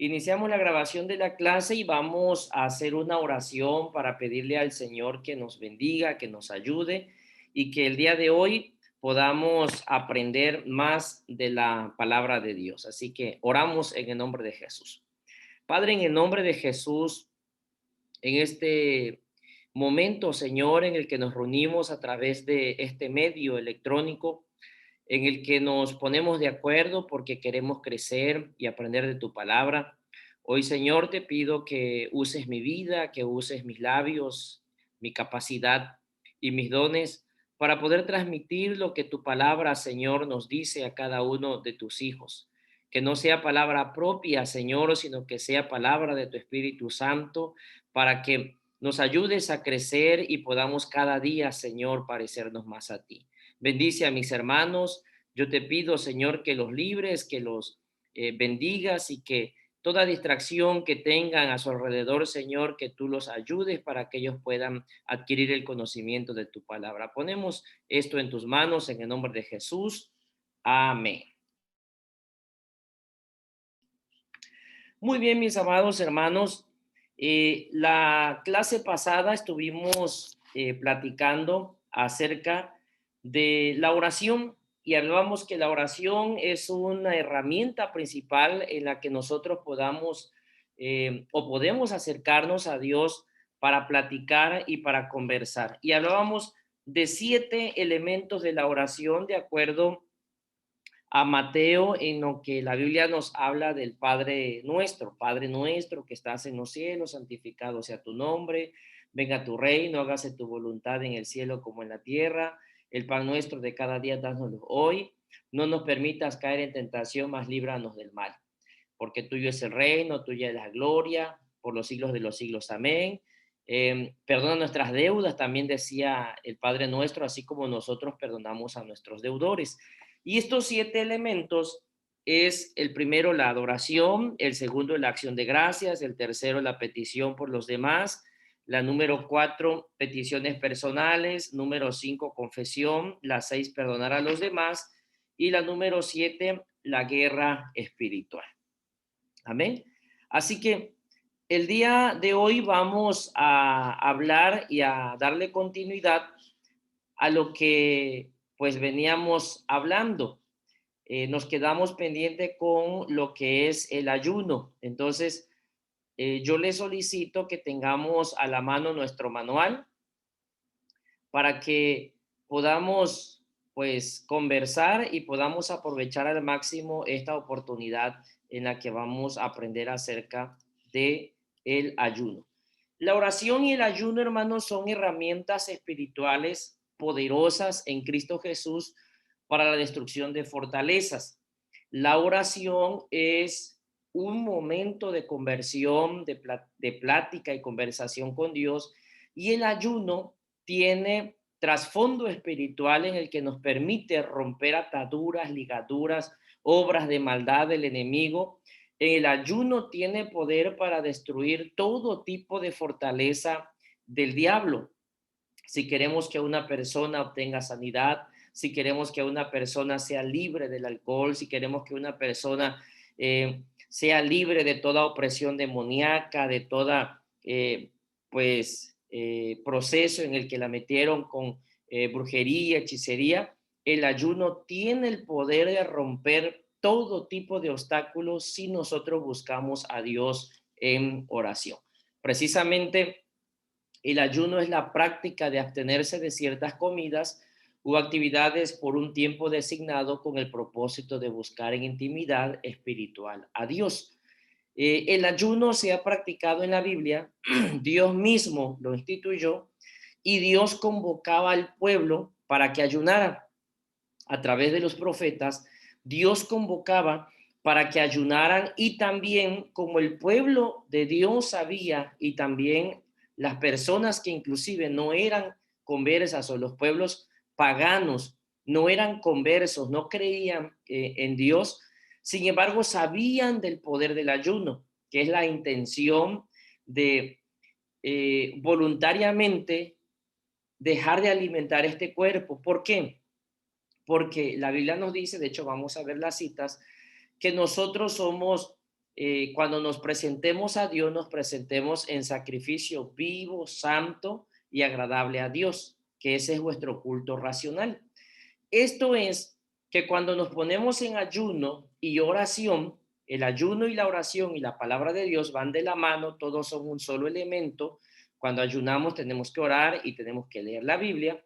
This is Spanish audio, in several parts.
Iniciamos la grabación de la clase y vamos a hacer una oración para pedirle al Señor que nos bendiga, que nos ayude y que el día de hoy podamos aprender más de la palabra de Dios. Así que oramos en el nombre de Jesús. Padre, en el nombre de Jesús, en este momento, Señor, en el que nos reunimos a través de este medio electrónico, en el que nos ponemos de acuerdo porque queremos crecer y aprender de tu palabra. Hoy, Señor, te pido que uses mi vida, que uses mis labios, mi capacidad y mis dones para poder transmitir lo que tu palabra, Señor, nos dice a cada uno de tus hijos. Que no sea palabra propia, Señor, sino que sea palabra de tu Espíritu Santo para que nos ayudes a crecer y podamos cada día, Señor, parecernos más a ti. Bendice a mis hermanos. Yo te pido, Señor, que los libres, que los bendigas y que toda distracción que tengan a su alrededor, Señor, que tú los ayudes para que ellos puedan adquirir el conocimiento de tu palabra. Ponemos esto en tus manos en el nombre de Jesús. Amén. Muy bien, mis amados hermanos. La clase pasada estuvimos platicando acerca de la oración y hablábamos que la oración es una herramienta principal en la que nosotros podamos o podemos acercarnos a Dios para platicar y para conversar. Y hablábamos de 7 elementos de la oración de acuerdo a Mateo, en lo que la Biblia nos habla del Padre nuestro que estás en los cielos, santificado sea tu nombre, venga tu reino, hágase tu voluntad en el cielo como en la tierra, el pan nuestro de cada día, dánoslo hoy, no nos permitas caer en tentación, mas líbranos del mal, porque tuyo es el reino, tuya es la gloria, por los siglos de los siglos, amén. Perdona nuestras deudas, también decía el Padre nuestro, así como nosotros perdonamos a nuestros deudores. Y estos 7 elementos es el primero la adoración, el segundo la acción de gracias, el tercero la petición por los demás, la número 4 peticiones personales, número 5 confesión, la 6 perdonar a los demás y la número 7 la guerra espiritual. Amén. Así que el día de hoy vamos a hablar y a darle continuidad a lo que pues veníamos hablando. Nos quedamos pendiente con lo que es el ayuno. Entonces, yo le solicito que tengamos a la mano nuestro manual para que podamos pues conversar y podamos aprovechar al máximo esta oportunidad en la que vamos a aprender acerca de el ayuno. La oración y el ayuno, hermanos, son herramientas espirituales poderosas en Cristo Jesús para la destrucción de fortalezas. La oración es un momento de conversión, de plática y conversación con Dios, y el ayuno tiene trasfondo espiritual en el que nos permite romper ataduras, ligaduras, obras de maldad del enemigo. El ayuno tiene poder para destruir todo tipo de fortaleza del diablo. Si queremos que una persona obtenga sanidad, si queremos que una persona sea libre del alcohol, si queremos que una persona sea libre de toda opresión demoníaca, de toda proceso en el que la metieron con brujería, hechicería, el ayuno tiene el poder de romper todo tipo de obstáculos si nosotros buscamos a Dios en oración. Precisamente el ayuno es la práctica de abstenerse de ciertas comidas u actividades por un tiempo designado con el propósito de buscar en intimidad espiritual a Dios. El ayuno se ha practicado en la Biblia, Dios mismo lo instituyó y Dios convocaba al pueblo para que ayunara. A través de los profetas, Dios convocaba para que ayunaran y también como el pueblo de Dios sabía y también las personas que inclusive no eran conversas o los pueblos paganos no eran conversos, no creían en Dios, sin embargo sabían del poder del ayuno, que es la intención de voluntariamente dejar de alimentar este cuerpo. ¿Por qué? Porque la Biblia nos dice, de hecho vamos a ver las citas, que nosotros somos cuando nos presentemos a Dios, nos presentemos en sacrificio vivo, santo y agradable a Dios, que ese es vuestro culto racional. Esto es que cuando nos ponemos en ayuno y oración, el ayuno y la oración y la palabra de Dios van de la mano, todos son un solo elemento. Cuando ayunamos tenemos que orar y tenemos que leer la Biblia.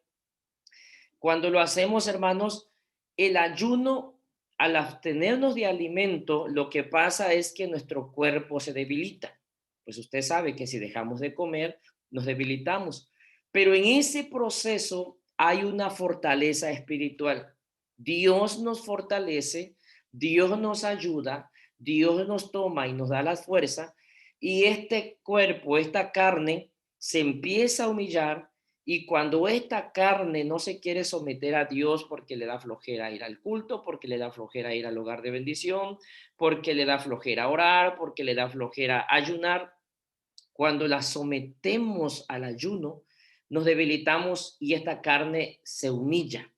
Cuando lo hacemos, hermanos, el ayuno, al abstenernos de alimento, lo que pasa es que nuestro cuerpo se debilita. Pues usted sabe que si dejamos de comer, nos debilitamos. Pero en ese proceso hay una fortaleza espiritual. Dios nos fortalece, Dios nos ayuda, Dios nos toma y nos da la fuerza. Y este cuerpo, esta carne, se empieza a humillar, y cuando esta carne no se quiere someter a Dios porque le da flojera ir al culto, porque le da flojera ir al hogar de bendición, porque le da flojera orar, porque le da flojera ayunar, cuando la sometemos al ayuno, nos debilitamos y esta carne se humilla.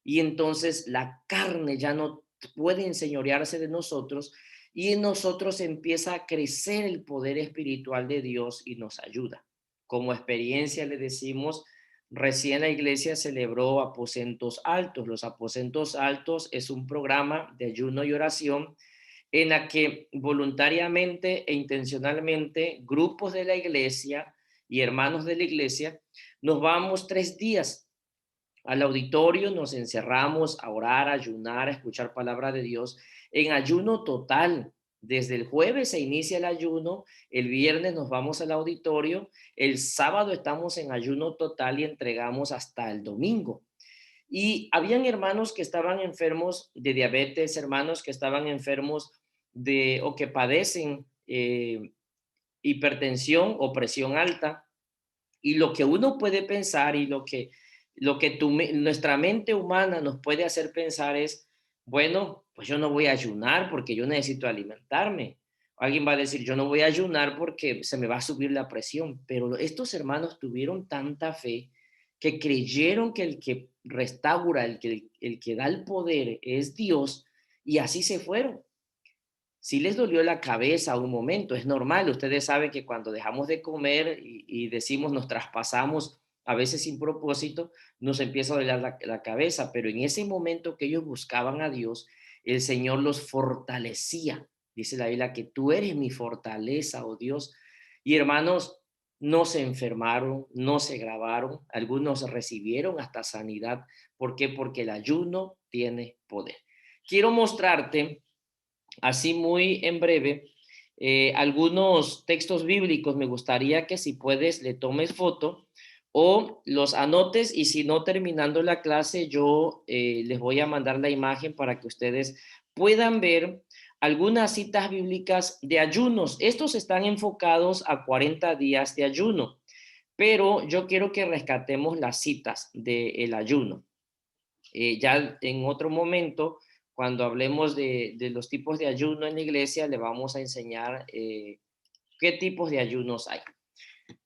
Y entonces la carne ya no puede enseñorearse de nosotros y en nosotros empieza a crecer el poder espiritual de Dios y nos ayuda. Como experiencia le decimos, recién la iglesia celebró aposentos altos. Los aposentos altos es un programa de ayuno y oración en la que voluntariamente e intencionalmente grupos de la iglesia y hermanos de la iglesia nos vamos 3 días al auditorio, nos encerramos a orar, a ayunar, a escuchar palabra de Dios en ayuno total. Desde el jueves se inicia el ayuno, el viernes nos vamos al auditorio, el sábado estamos en ayuno total y entregamos hasta el domingo. Y habían hermanos que estaban enfermos de diabetes, hermanos que estaban enfermos de o que padecen hipertensión o presión alta. Y lo que uno puede pensar y lo que nuestra mente humana nos puede hacer pensar es, bueno, pues yo no voy a ayunar porque yo necesito alimentarme. Alguien va a decir, yo no voy a ayunar porque se me va a subir la presión. Pero estos hermanos tuvieron tanta fe que creyeron que el que restaura, el que da el poder es Dios, y así se fueron. Sí les dolió la cabeza un momento, es normal. Ustedes saben que cuando dejamos de comer y decimos nos traspasamos, a veces sin propósito, nos empieza a doler la cabeza, pero en ese momento que ellos buscaban a Dios, el Señor los fortalecía. Dice la Biblia que tú eres mi fortaleza, oh Dios. Y hermanos, no se enfermaron, no se gravaron, algunos recibieron hasta sanidad. ¿Por qué? Porque el ayuno tiene poder. Quiero mostrarte así muy en breve, algunos textos bíblicos. Me gustaría que si puedes le tomes foto o los anotes, y si no, terminando la clase yo les voy a mandar la imagen para que ustedes puedan ver algunas citas bíblicas de ayunos. Estos están enfocados a 40 días de ayuno, pero yo quiero que rescatemos las citas del ayuno. Ya en otro momento, cuando hablemos de los tipos de ayuno en la iglesia, le vamos a enseñar qué tipos de ayunos hay.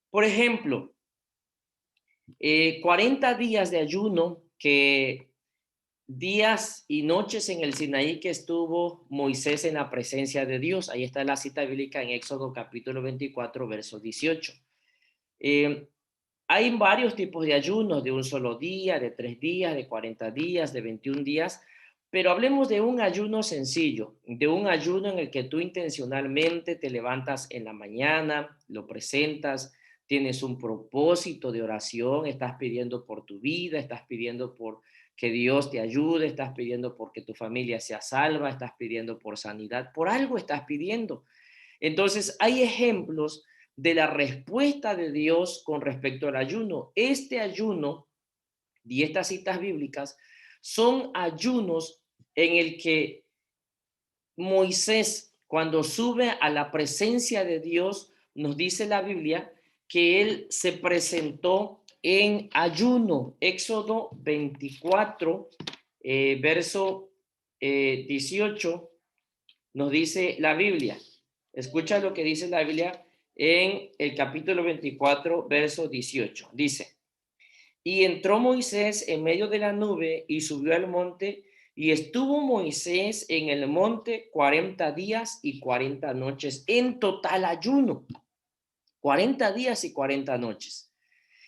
Por ejemplo, 40 días de ayuno, que días y noches en el Sinaí que estuvo Moisés en la presencia de Dios. Ahí está la cita bíblica en Éxodo capítulo 24, verso 18. Eh, Hay varios tipos de ayunos, de un solo día, de 3 días, de 40 días, de 21 días, pero hablemos de un ayuno sencillo, de un ayuno en el que tú intencionalmente te levantas en la mañana, lo presentas, tienes un propósito de oración, estás pidiendo por tu vida, estás pidiendo por que Dios te ayude, estás pidiendo por que tu familia sea salva, estás pidiendo por sanidad, por algo estás pidiendo. Entonces, hay ejemplos de la respuesta de Dios con respecto al ayuno. Este ayuno y estas citas bíblicas son ayunos en el que Moisés, cuando sube a la presencia de Dios, nos dice la Biblia que él se presentó en ayuno. Éxodo 24, verso 18, nos dice la Biblia. Escucha lo que dice la Biblia en el capítulo 24, verso 18. Dice, y entró Moisés en medio de la nube y subió al monte, Y estuvo Moisés en el monte 40 días y 40 noches en total ayuno. 40 días y 40 noches.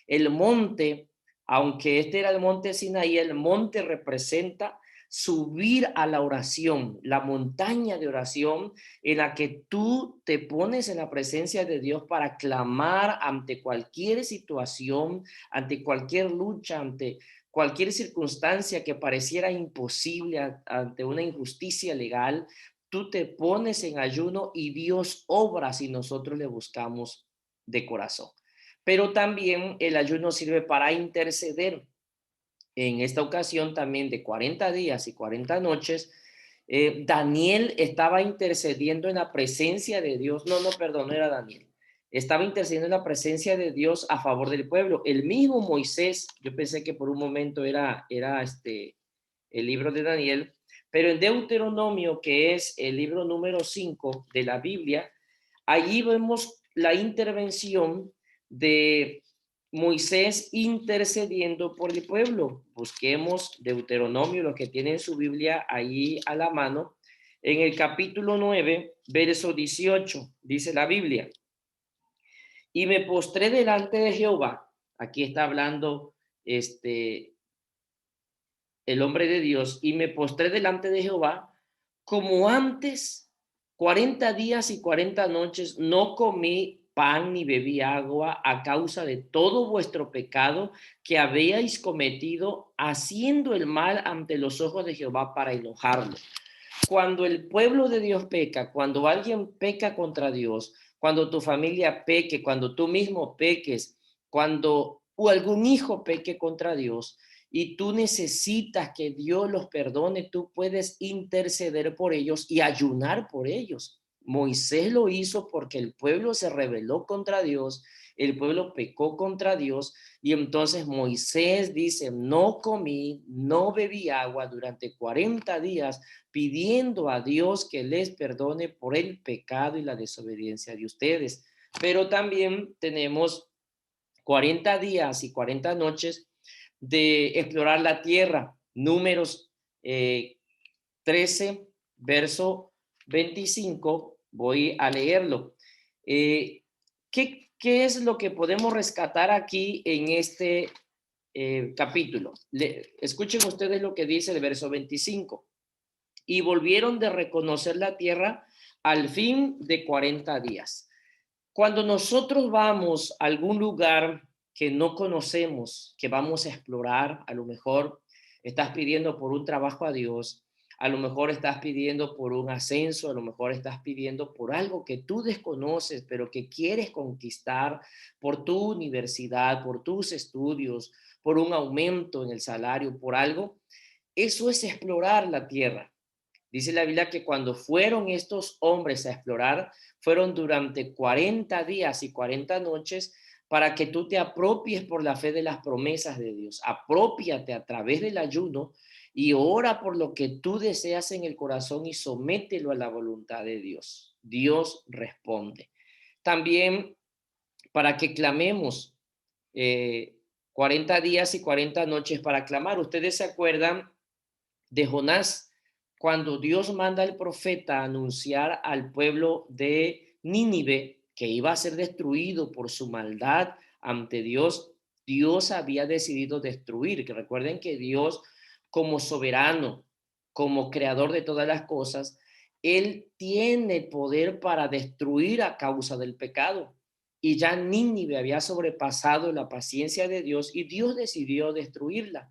El monte, aunque este era el monte Sinaí, el monte representa subir a la oración, la montaña de oración en la que tú te pones en la presencia de Dios para clamar ante cualquier situación, ante cualquier lucha, ante cualquier circunstancia que pareciera imposible, ante una injusticia legal. Tú te pones en ayuno y Dios obra si nosotros le buscamos de corazón. Pero también el ayuno sirve para interceder. En esta ocasión también de 40 días y 40 noches, Daniel estaba intercediendo en la presencia de Dios. No, perdón, no era Daniel. Estaba intercediendo en la presencia de Dios a favor del pueblo. El mismo Moisés, yo pensé que por un momento era el libro de Daniel, pero en Deuteronomio, que es el libro número 5 de la Biblia, allí vemos la intervención de Moisés intercediendo por el pueblo. Busquemos Deuteronomio, los que tienen su Biblia ahí a la mano. En el capítulo 9, verso 18, dice la Biblia: y me postré delante de Jehová. Aquí está hablando el hombre de Dios, y me postré delante de Jehová como antes. 40 días y 40 noches no comí pan ni bebí agua a causa de todo vuestro pecado que habíais cometido, haciendo el mal ante los ojos de Jehová para enojarlo. Cuando el pueblo de Dios peca, cuando alguien peca contra Dios, cuando tu familia peque, cuando tú mismo peques, cuando algún hijo peque contra Dios y tú necesitas que Dios los perdone, tú puedes interceder por ellos y ayunar por ellos. Moisés lo hizo porque el pueblo se rebeló contra Dios, el pueblo pecó contra Dios, y entonces Moisés dice: no comí, no bebí agua durante 40 días, pidiendo a Dios que les perdone por el pecado y la desobediencia de ustedes. Pero también tenemos 40 días y 40 noches de explorar la tierra. Números 13, verso 25, voy a leerlo. ¿Qué es lo que podemos rescatar aquí en este capítulo? Escuchen ustedes lo que dice el verso 25. Y volvieron de reconocer la tierra al fin de 40 días. Cuando nosotros vamos a algún lugar que no conocemos, que vamos a explorar, a lo mejor estás pidiendo por un trabajo a Dios, a lo mejor estás pidiendo por un ascenso, a lo mejor estás pidiendo por algo que tú desconoces, pero que quieres conquistar por tu universidad, por tus estudios, por un aumento en el salario, por algo. Eso es explorar la tierra. Dice la Biblia que cuando fueron estos hombres a explorar, fueron durante 40 días y 40 noches para que tú te apropies por la fe de las promesas de Dios. Apropiate a través del ayuno y ora por lo que tú deseas en el corazón y somételo a la voluntad de Dios. Dios responde. También para que clamemos 40 días y 40 noches para clamar. Ustedes se acuerdan de Jonás, cuando Dios manda al profeta a anunciar al pueblo de Nínive que iba a ser destruido por su maldad ante Dios. Dios había decidido destruir, que recuerden que Dios, como soberano, como creador de todas las cosas, él tiene poder para destruir a causa del pecado. Y ya Nínive había sobrepasado la paciencia de Dios y Dios decidió destruirla.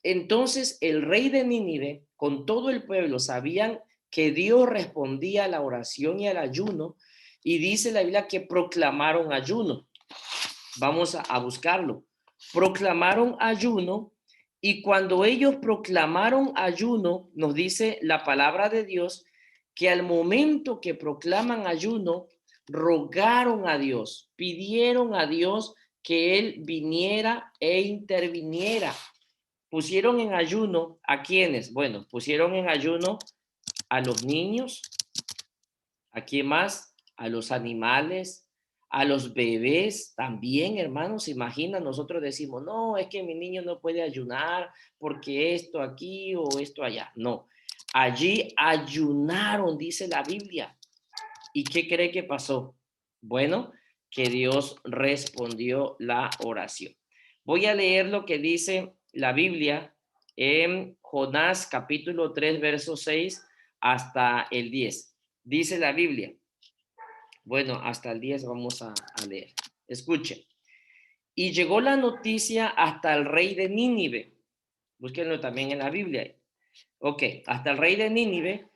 Entonces el rey de Nínive, con todo el pueblo, sabían que Dios respondía a la oración y al ayuno, y dice la Biblia que proclamaron ayuno. Vamos a buscarlo. Proclamaron ayuno, y cuando ellos proclamaron ayuno, nos dice la palabra de Dios que al momento que proclaman ayuno, rogaron a Dios, pidieron a Dios que Él viniera e interviniera. Pusieron en ayuno a quienes, bueno, pusieron en ayuno a los niños, ¿a quién más? A los animales, a los bebés también, hermanos. Imagina, nosotros decimos, no, es que mi niño no puede ayunar porque esto aquí o esto allá. No, allí ayunaron, dice la Biblia. ¿Y qué cree que pasó? Bueno, que Dios respondió la oración. Voy a leer lo que dice la Biblia en Jonás capítulo 3, verso 6 hasta el 10. Dice la Biblia. Bueno, hasta el 10 vamos a leer. Escuche. Y llegó la noticia hasta el rey de Nínive. Búsquenlo también en la Biblia. Ok, hasta el rey de Nínive.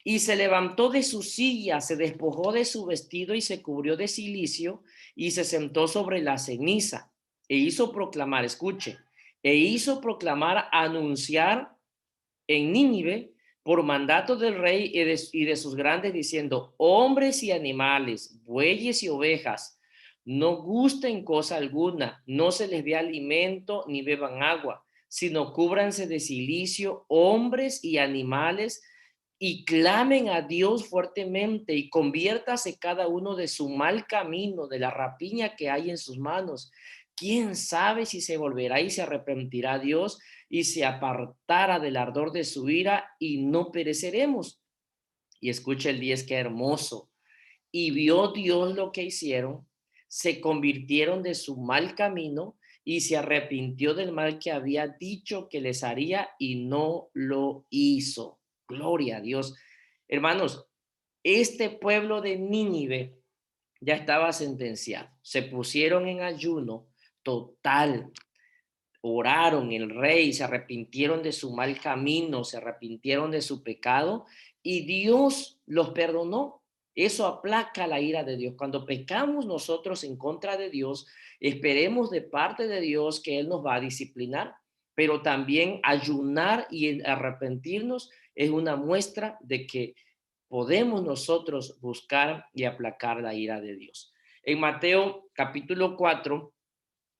Y se levantó de su silla, se despojó de su vestido y se cubrió de cilicio y se sentó sobre la ceniza e hizo proclamar, escuche, e hizo proclamar, anunciar en Nínive por mandato del rey y de sus grandes, diciendo, hombres y animales, bueyes y ovejas, no gusten cosa alguna, no se les dé alimento ni beban agua, sino cúbranse de cilicio hombres y animales y clamen a Dios fuertemente y conviértase cada uno de su mal camino, de la rapiña que hay en sus manos. ¿Quién sabe si se volverá y se arrepentirá Dios y se apartara del ardor de su ira y no pereceremos? Y escucha el 10, qué hermoso. Y vio Dios lo que hicieron, se convirtieron de su mal camino y se arrepintió del mal que había dicho que les haría y no lo hizo. Gloria a Dios. Hermanos, este pueblo de Nínive ya estaba sentenciado. Se pusieron en ayuno total, oraron el rey, se arrepintieron de su mal camino, se arrepintieron de su pecado y Dios los perdonó. Eso aplaca la ira de Dios. Cuando pecamos nosotros en contra de Dios, esperemos de parte de Dios que Él nos va a disciplinar, pero también ayunar y arrepentirnos es una muestra de que podemos nosotros buscar y aplacar la ira de Dios. En Mateo capítulo 4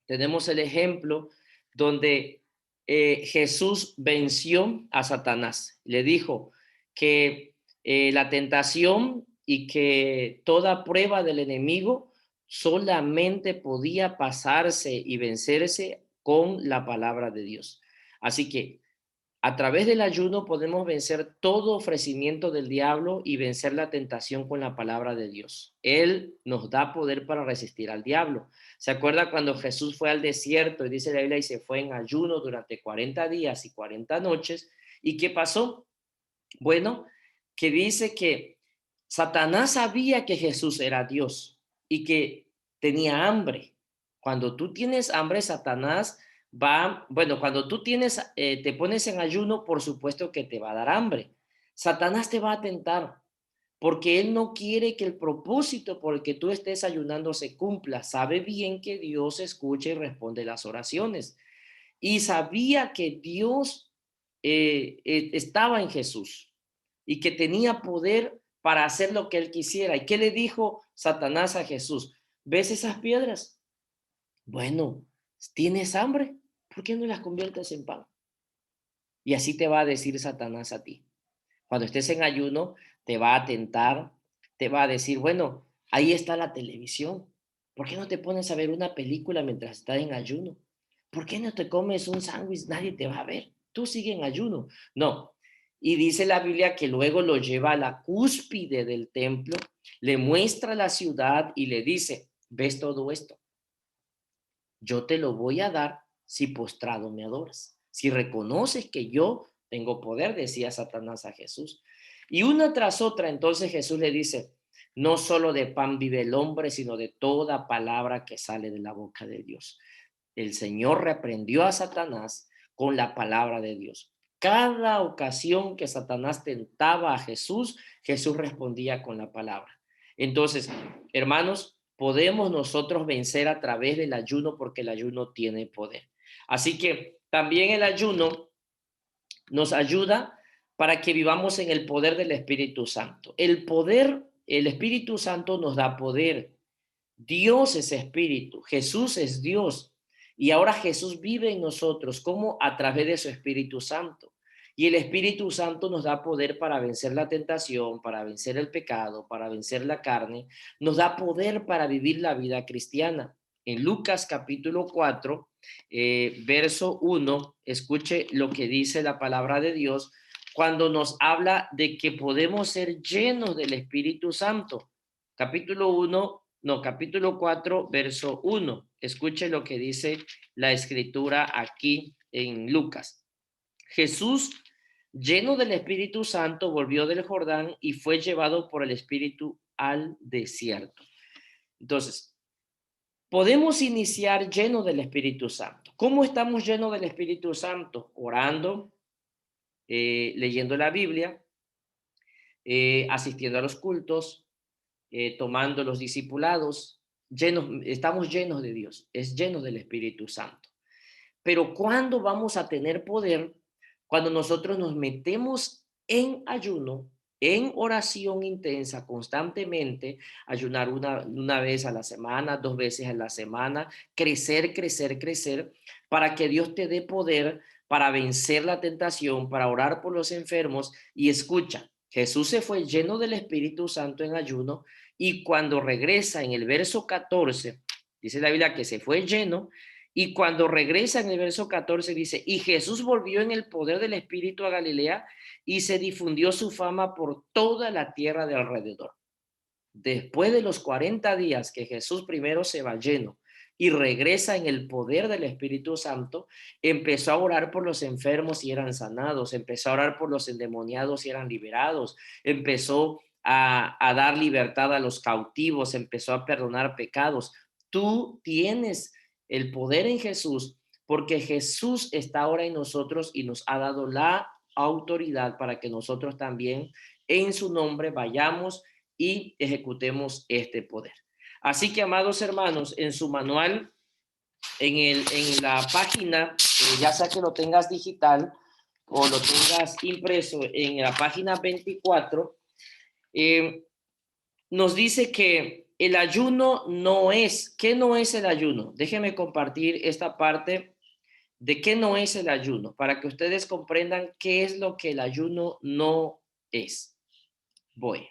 tenemos el ejemplo donde Jesús venció a Satanás. Le dijo que la tentación y que toda prueba del enemigo solamente podía pasarse y vencerse con la palabra de Dios. Así que a través del ayuno podemos vencer todo ofrecimiento del diablo y vencer la tentación con la palabra de Dios. Él nos da poder para resistir al diablo. ¿Se acuerda cuando Jesús fue al desierto y dice la Biblia y se fue en ayuno durante 40 días y 40 noches? ¿Y qué pasó? Bueno, que dice que Satanás sabía que Jesús era Dios y que tenía hambre. Cuando tú tienes hambre, Satanás va, bueno, cuando tú tienes, te pones en ayuno, por supuesto que te va a dar hambre. Satanás te va a tentar porque él no quiere que el propósito por el que tú estés ayunando se cumpla. Sabe bien que Dios escucha y responde las oraciones. Y sabía que Dios estaba en Jesús y que tenía poder para hacer lo que él quisiera. ¿Y qué le dijo Satanás a Jesús? ¿Ves esas piedras? Bueno, ¿tienes hambre? ¿Por qué no las conviertes en pan? Y así te va a decir Satanás a ti. Cuando estés en ayuno, te va a tentar, te va a decir, bueno, ahí está la televisión. ¿Por qué no te pones a ver una película mientras estás en ayuno? ¿Por qué no te comes un sándwich? Nadie te va a ver. Tú sigue en ayuno. No. Y dice la Biblia que luego lo lleva a la cúspide del templo, le muestra la ciudad y le dice, ¿ves todo esto? Yo te lo voy a dar si postrado me adoras. Si reconoces que yo tengo poder, decía Satanás a Jesús. Y una tras otra, entonces Jesús le dice, no solo de pan vive el hombre, sino de toda palabra que sale de la boca de Dios. El Señor reprendió a Satanás con la palabra de Dios. Cada ocasión que Satanás tentaba a Jesús, Jesús respondía con la palabra. Entonces, hermanos, podemos nosotros vencer a través del ayuno porque el ayuno tiene poder. Así que también el ayuno nos ayuda para que vivamos en el poder del Espíritu Santo. El poder, el Espíritu Santo nos da poder. Dios es Espíritu, Jesús es Dios. Y ahora Jesús vive en nosotros como a través de su Espíritu Santo. Y el Espíritu Santo nos da poder para vencer la tentación, para vencer el pecado, para vencer la carne, nos da poder para vivir la vida cristiana. En Lucas capítulo 4, verso 1, escuche lo que dice la palabra de Dios cuando nos habla de que podemos ser llenos del Espíritu Santo. Capítulo 4, verso 1. Escuche lo que dice la escritura aquí en Lucas. Jesús, lleno del Espíritu Santo, volvió del Jordán y fue llevado por el Espíritu al desierto. Entonces, podemos iniciar lleno del Espíritu Santo. ¿Cómo estamos llenos del Espíritu Santo? Orando, leyendo la Biblia, asistiendo a los cultos, tomando los discipulados. Estamos llenos de Dios, es lleno del Espíritu Santo. Pero ¿cuándo vamos a tener poder? Cuando nosotros nos metemos en ayuno, en oración intensa, constantemente, ayunar una vez a la semana, 2 veces a la semana, crecer, crecer, crecer, para que Dios te dé poder para vencer la tentación, para orar por los enfermos. Y escucha, Jesús se fue lleno del Espíritu Santo en ayuno y cuando regresa en el verso 14, dice la Biblia que se fue lleno. Y cuando regresa en el verso 14 dice, y Jesús volvió en el poder del Espíritu a Galilea y se difundió su fama por toda la tierra de alrededor. Después de los 40 días que Jesús primero se va lleno y regresa en el poder del Espíritu Santo, empezó a orar por los enfermos y eran sanados, empezó a orar por los endemoniados y eran liberados, empezó a dar libertad a los cautivos, empezó a perdonar pecados. Tú tienes el poder en Jesús porque Jesús está ahora en nosotros y nos ha dado la autoridad para que nosotros también en su nombre vayamos y ejecutemos este poder. Así que, amados hermanos, en su manual, en la página, ya sea que lo tengas digital o lo tengas impreso, en la página 24, nos dice que el ayuno no es. ¿Qué no es el ayuno? Déjenme compartir esta parte de qué no es el ayuno, para que ustedes comprendan qué es lo que el ayuno no es. Voy.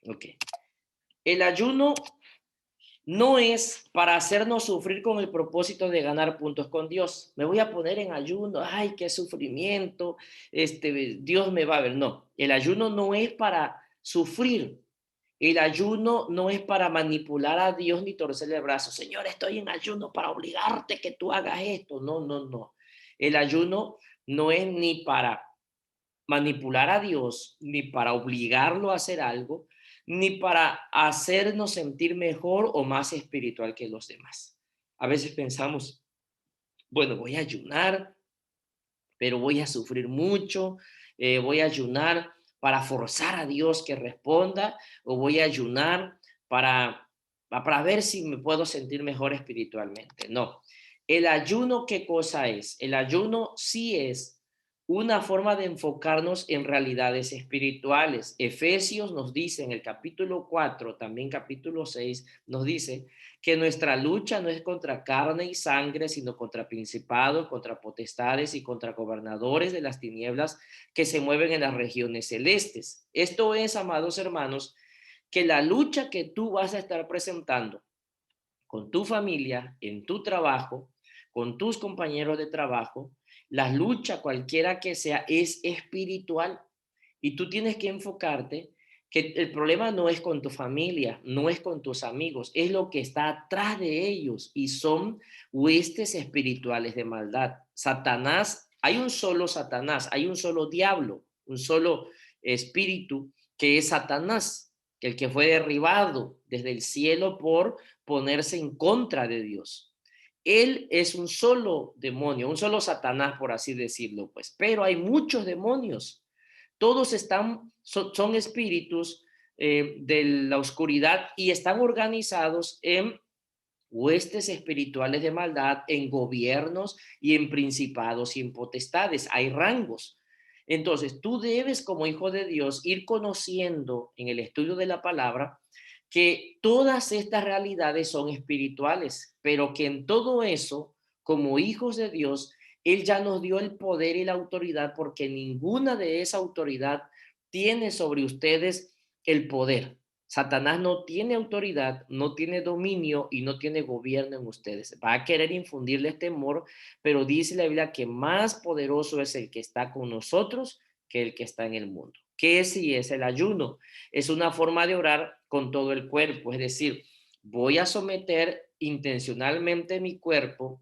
Ok. El ayuno no es para hacernos sufrir con el propósito de ganar puntos con Dios. Me voy a poner en ayuno, ay, qué sufrimiento, Dios me va a ver. No, el ayuno no es para sufrir. El ayuno no es para manipular a Dios ni torcerle el brazo. Señor, estoy en ayuno para obligarte que tú hagas esto. No, no, no. El ayuno no es ni para manipular a Dios, ni para obligarlo a hacer algo, ni para hacernos sentir mejor o más espiritual que los demás. A veces pensamos, bueno, voy a ayunar, pero voy a sufrir mucho, voy a ayunar para forzar a Dios que responda, o voy a ayunar para ver si me puedo sentir mejor espiritualmente. No, el ayuno, ¿qué cosa es? El ayuno sí es una forma de enfocarnos en realidades espirituales. Efesios nos dice en el capítulo 4, también capítulo 6, nos dice que nuestra lucha no es contra carne y sangre, sino contra principados, contra potestades y contra gobernadores de las tinieblas que se mueven en las regiones celestes. Esto es, amados hermanos, que la lucha que tú vas a estar presentando con tu familia, en tu trabajo, con tus compañeros de trabajo, la lucha cualquiera que sea es espiritual y tú tienes que enfocarte que el problema no es con tu familia, no es con tus amigos, es lo que está atrás de ellos y son huestes espirituales de maldad. Satanás, hay un solo Satanás, hay un solo diablo, un solo espíritu que es Satanás, el que fue derribado desde el cielo por ponerse en contra de Dios. Él es un solo demonio, un solo Satanás, por así decirlo, pues, pero hay muchos demonios. Todos son espíritus de la oscuridad y están organizados en huestes espirituales de maldad, en gobiernos y en principados y en potestades. Hay rangos. Entonces, tú debes como hijo de Dios ir conociendo en el estudio de la palabra que todas estas realidades son espirituales, pero que en todo eso, como hijos de Dios, Él ya nos dio el poder y la autoridad porque ninguna de esa autoridad tiene sobre ustedes el poder. Satanás no tiene autoridad, no tiene dominio y no tiene gobierno en ustedes. Va a querer infundirles temor, pero dice la Biblia que más poderoso es el que está con nosotros que el que está en el mundo. ¿Qué es el ayuno? Es una forma de orar con todo el cuerpo, es decir, voy a someter intencionalmente mi cuerpo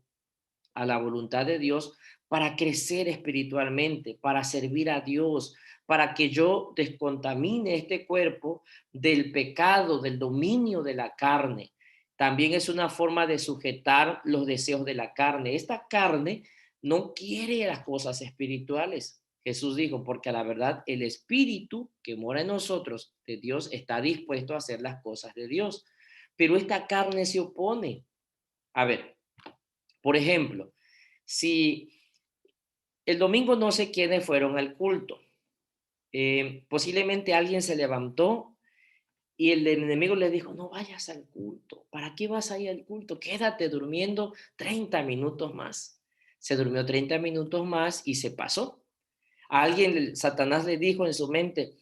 a la voluntad de Dios para crecer espiritualmente, para servir a Dios, para que yo descontamine este cuerpo del pecado, del dominio de la carne. También es una forma de sujetar los deseos de la carne. Esta carne no quiere las cosas espirituales. Jesús dijo, porque a la verdad el espíritu que mora en nosotros de Dios está dispuesto a hacer las cosas de Dios. Pero esta carne se opone. A ver, por ejemplo, si el domingo no sé quiénes fueron al culto, posiblemente alguien se levantó y el enemigo le dijo, no vayas al culto, ¿para qué vas a ir al culto? Quédate durmiendo 30 minutos más. Se durmió 30 minutos más y se pasó. A alguien, Satanás le dijo en su mente,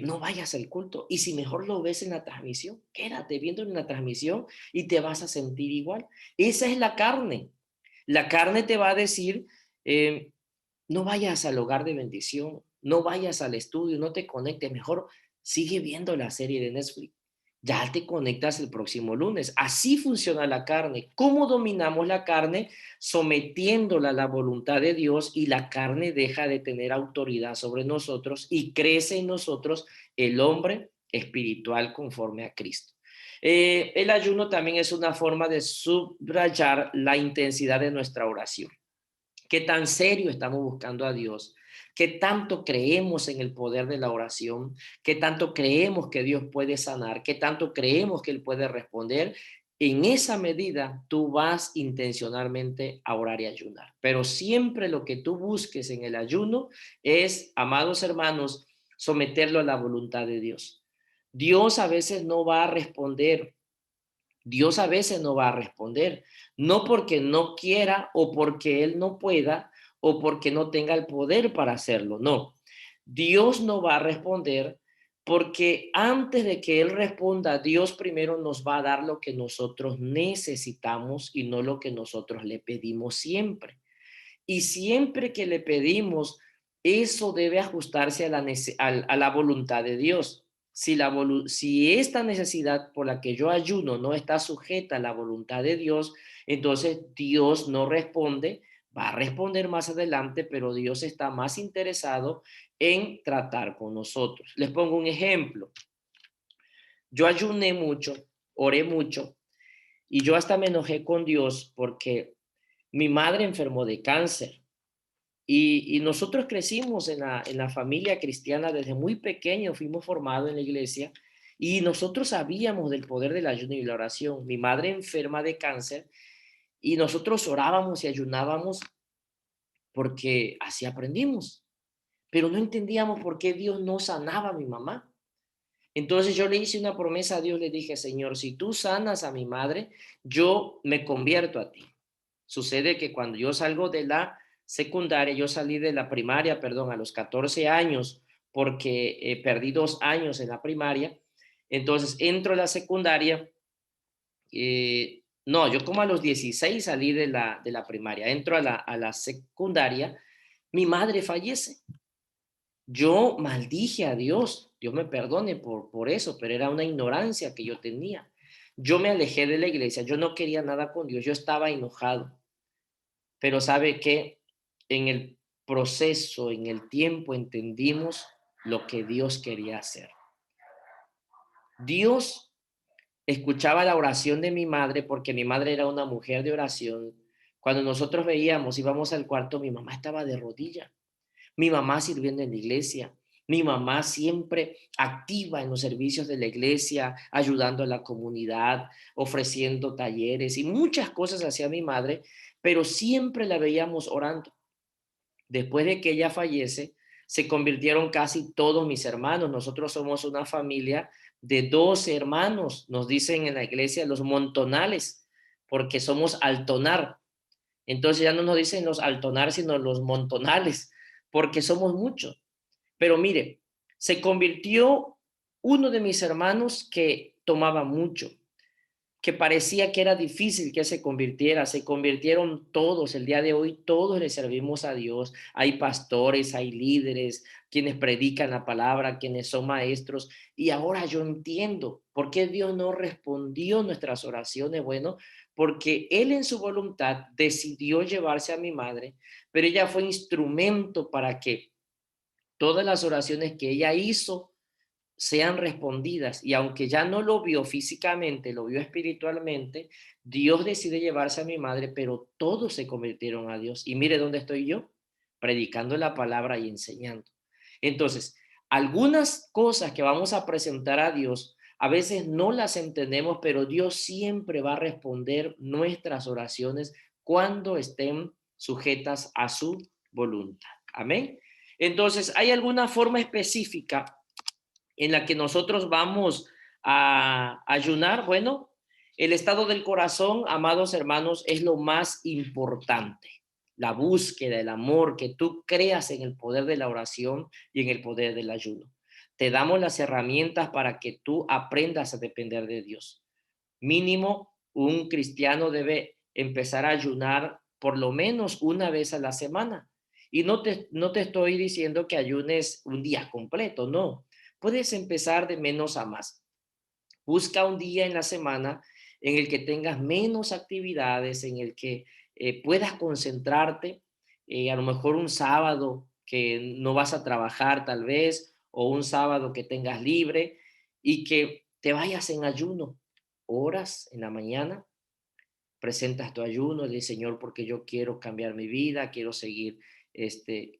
no vayas al culto. Y si mejor lo ves en la transmisión, quédate viendo en la transmisión y te vas a sentir igual. Esa es la carne. La carne te va a decir, eh, no vayas al hogar de bendición, no vayas al estudio, no te conectes, mejor sigue viendo la serie de Netflix. Ya te conectas el próximo lunes. Así funciona la carne. ¿Cómo dominamos la carne? Sometiéndola a la voluntad de Dios y la carne deja de tener autoridad sobre nosotros y crece en nosotros el hombre espiritual conforme a Cristo. El ayuno también es una forma de subrayar la intensidad de nuestra oración. ¿Qué tan serio estamos buscando a Dios? ¿Qué tanto creemos en el poder de la oración? ¿Qué tanto creemos que Dios puede sanar? ¿Qué tanto creemos que Él puede responder? En esa medida, tú vas intencionalmente a orar y ayunar. Pero siempre lo que tú busques en el ayuno es, amados hermanos, someterlo a la voluntad de Dios. Dios a veces no va a responder. Dios a veces no va a responder, no porque no quiera o porque Él no pueda o porque no tenga el poder para hacerlo, no. Dios no va a responder porque antes de que Él responda, Dios primero nos va a dar lo que nosotros necesitamos y no lo que nosotros le pedimos siempre. Y siempre que le pedimos, eso debe ajustarse a la voluntad de Dios. Si esta necesidad por la que yo ayuno no está sujeta a la voluntad de Dios, entonces Dios no responde, va a responder más adelante, pero Dios está más interesado en tratar con nosotros. Les pongo un ejemplo. Yo ayuné mucho, oré mucho, y yo hasta me enojé con Dios porque mi madre enfermó de cáncer. Y nosotros crecimos en la familia cristiana desde muy pequeños, fuimos formados en la iglesia y nosotros sabíamos del poder del ayuno y la oración. Mi madre enferma de cáncer y nosotros orábamos y ayunábamos porque así aprendimos, pero no entendíamos por qué Dios no sanaba a mi mamá. Entonces yo le hice una promesa a Dios, le dije, Señor, si tú sanas a mi madre, yo me convierto a ti. Sucede que cuando yo salgo de la secundaria, yo salí de la primaria, perdón, a los 14 años, porque perdí 2 años en la primaria. Entonces entro a la secundaria. No, yo como a los 16 salí de la primaria, entro a la secundaria, mi madre fallece. Yo maldije a Dios, Dios me perdone por eso, pero era una ignorancia que yo tenía. Yo me alejé de la iglesia, yo no quería nada con Dios, yo estaba enojado. Pero sabe que en el proceso, en el tiempo, entendimos lo que Dios quería hacer. Dios escuchaba la oración de mi madre porque mi madre era una mujer de oración. Cuando nosotros veíamos, íbamos al cuarto, mi mamá estaba de rodilla, mi mamá sirviendo en la iglesia, mi mamá siempre activa en los servicios de la iglesia, ayudando a la comunidad, ofreciendo talleres y muchas cosas hacía mi madre, pero siempre la veíamos orando. Después de que ella fallece, se convirtieron casi todos mis hermanos. Nosotros somos una familia de 12 hermanos, nos dicen en la iglesia los montonales, porque somos altonar. Entonces ya no nos dicen los altonales, sino los montonales, porque somos muchos. Pero mire, se convirtió uno de mis hermanos que tomaba mucho, que parecía que era difícil que se convirtiera, se convirtieron todos. El día de hoy todos le servimos a Dios. Hay pastores, hay líderes, quienes predican la palabra, quienes son maestros. Y ahora yo entiendo por qué Dios no respondió nuestras oraciones. Bueno, porque Él en su voluntad decidió llevarse a mi madre, pero ella fue instrumento para que todas las oraciones que ella hizo sean respondidas. Y aunque ya no lo vio físicamente, lo vio espiritualmente, Dios decide llevarse a mi madre, pero todos se convirtieron a Dios. Y mire dónde estoy yo, predicando la palabra y enseñando. Entonces, algunas cosas que vamos a presentar a Dios, a veces no las entendemos, pero Dios siempre va a responder nuestras oraciones cuando estén sujetas a su voluntad. Amén. Entonces, ¿hay alguna forma específica en la que nosotros vamos a ayunar? Bueno, el estado del corazón, amados hermanos, es lo más importante. La búsqueda, el amor, que tú creas en el poder de la oración y en el poder del ayuno. Te damos las herramientas para que tú aprendas a depender de Dios. Mínimo, un cristiano debe empezar a ayunar por lo menos una vez a la semana. Y no te estoy diciendo que ayunes un día completo, no. Puedes empezar de menos a más. Busca un día en la semana en el que tengas menos actividades, en el que puedas concentrarte, a lo mejor un sábado que no vas a trabajar tal vez, o un sábado que tengas libre y que te vayas en ayuno. Horas en la mañana, presentas tu ayuno, le dices, Señor, porque yo quiero cambiar mi vida, quiero seguir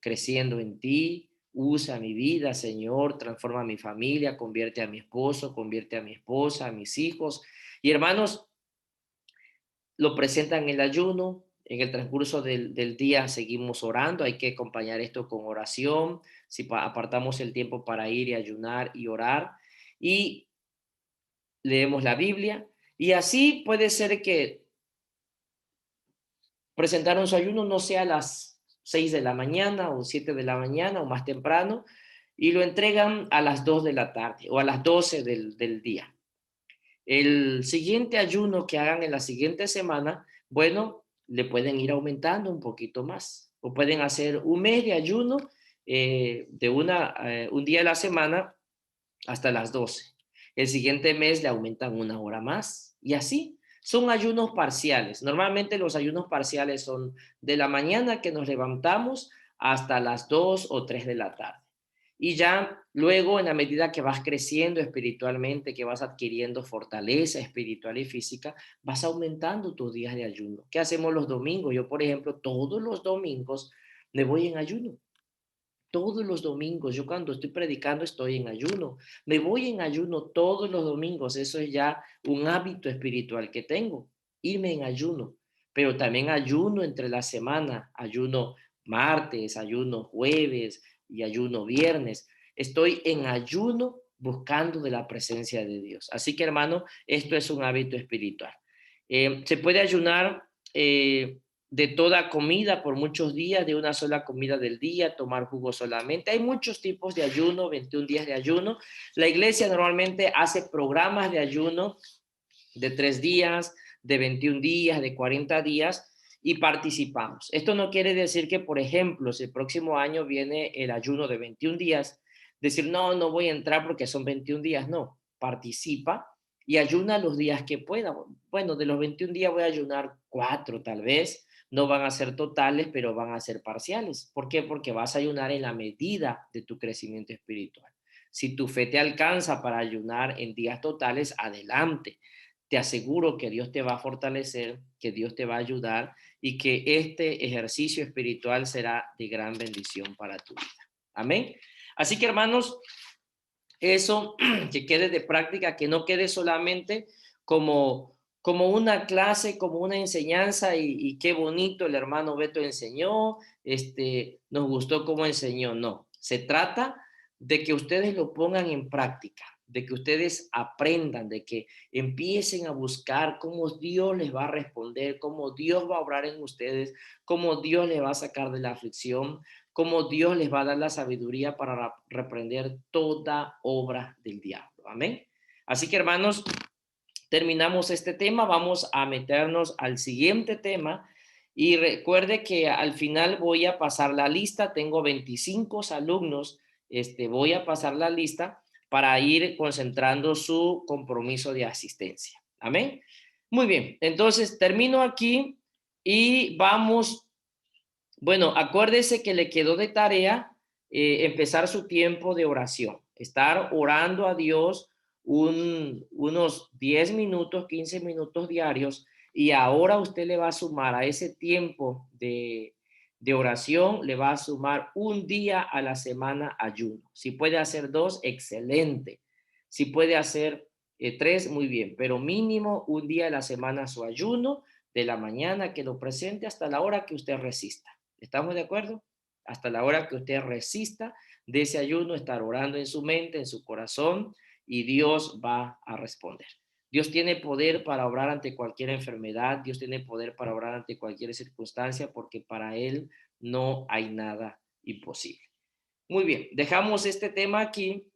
creciendo en ti, usa mi vida, Señor, transforma mi familia, convierte a mi esposo, convierte a mi esposa, a mis hijos. Y hermanos, lo presentan en el ayuno, en el transcurso del día seguimos orando, hay que acompañar esto con oración, si apartamos el tiempo para ir y ayunar y orar, y leemos la Biblia, y así puede ser que presentaron su ayuno, no sea a las 6 de la mañana o 7 de la mañana o más temprano, y lo entregan a las 2 de la tarde o a las 12 del día. El siguiente ayuno que hagan en la siguiente semana, bueno, le pueden ir aumentando un poquito más o pueden hacer un mes de ayuno un día a la semana hasta las 12. El siguiente mes le aumentan una hora más y así. Son ayunos parciales. Normalmente los ayunos parciales son de la mañana que nos levantamos hasta las 2 o 3 de la tarde. Y ya luego, en la medida que vas creciendo espiritualmente, que vas adquiriendo fortaleza espiritual y física, vas aumentando tus días de ayuno. ¿Qué hacemos los domingos? Yo, por ejemplo, todos los domingos me voy en ayuno. Todos los domingos, yo cuando estoy predicando estoy en ayuno. Me voy en ayuno todos los domingos. Eso es ya un hábito espiritual que tengo, irme en ayuno. Pero también ayuno entre la semana, ayuno martes, ayuno jueves y ayuno viernes. Estoy en ayuno buscando de la presencia de Dios. Así que hermano, esto es un hábito espiritual. Se puede ayunar de toda comida por muchos días, de una sola comida del día, tomar jugo solamente. Hay muchos tipos de ayuno, 21 días de ayuno. La iglesia normalmente hace programas de ayuno de 3 días, de 21 días, de 40 días y participamos. Esto no quiere decir que, por ejemplo, si el próximo año viene el ayuno de 21 días, decir, no, no voy a entrar porque son 21 días. No, participa y ayuna los días que pueda. Bueno, de los 21 días voy a ayunar 4 tal vez, no van a ser totales, pero van a ser parciales. ¿Por qué? Porque vas a ayunar en la medida de tu crecimiento espiritual. Si tu fe te alcanza para ayunar en días totales, adelante. Te aseguro que Dios te va a fortalecer, que Dios te va a ayudar y que este ejercicio espiritual será de gran bendición para tu vida. Amén. Así que hermanos, eso que quede de práctica, que no quede solamente como una clase, como una enseñanza y qué bonito el hermano Beto enseñó, nos gustó cómo enseñó. No, se trata de que ustedes lo pongan en práctica, de que ustedes aprendan, de que empiecen a buscar cómo Dios les va a responder, cómo Dios va a obrar en ustedes, cómo Dios les va a sacar de la aflicción, cómo Dios les va a dar la sabiduría para reprender toda obra del diablo. Amén. Así que, hermanos, terminamos este tema, vamos a meternos al siguiente tema. Y recuerde que al final voy a pasar la lista, tengo 25 alumnos, voy a pasar la lista para ir concentrando su compromiso de asistencia. Amén. Muy bien, entonces termino aquí y vamos, bueno, acuérdese que le quedó de tarea empezar su tiempo de oración, estar orando a Dios unos 10 minutos, 15 minutos diarios, y ahora usted le va a sumar a ese tiempo de oración, le va a sumar un día a la semana ayuno. Si puede hacer 2, excelente. Si puede hacer 3, muy bien, pero mínimo un día a la semana su ayuno, de la mañana que lo presente hasta la hora que usted resista. ¿Estamos de acuerdo? Hasta la hora que usted resista de ese ayuno, estar orando en su mente, en su corazón, y Dios va a responder. Dios tiene poder para obrar ante cualquier enfermedad, Dios tiene poder para obrar ante cualquier circunstancia, porque para Él no hay nada imposible. Muy bien, dejamos este tema aquí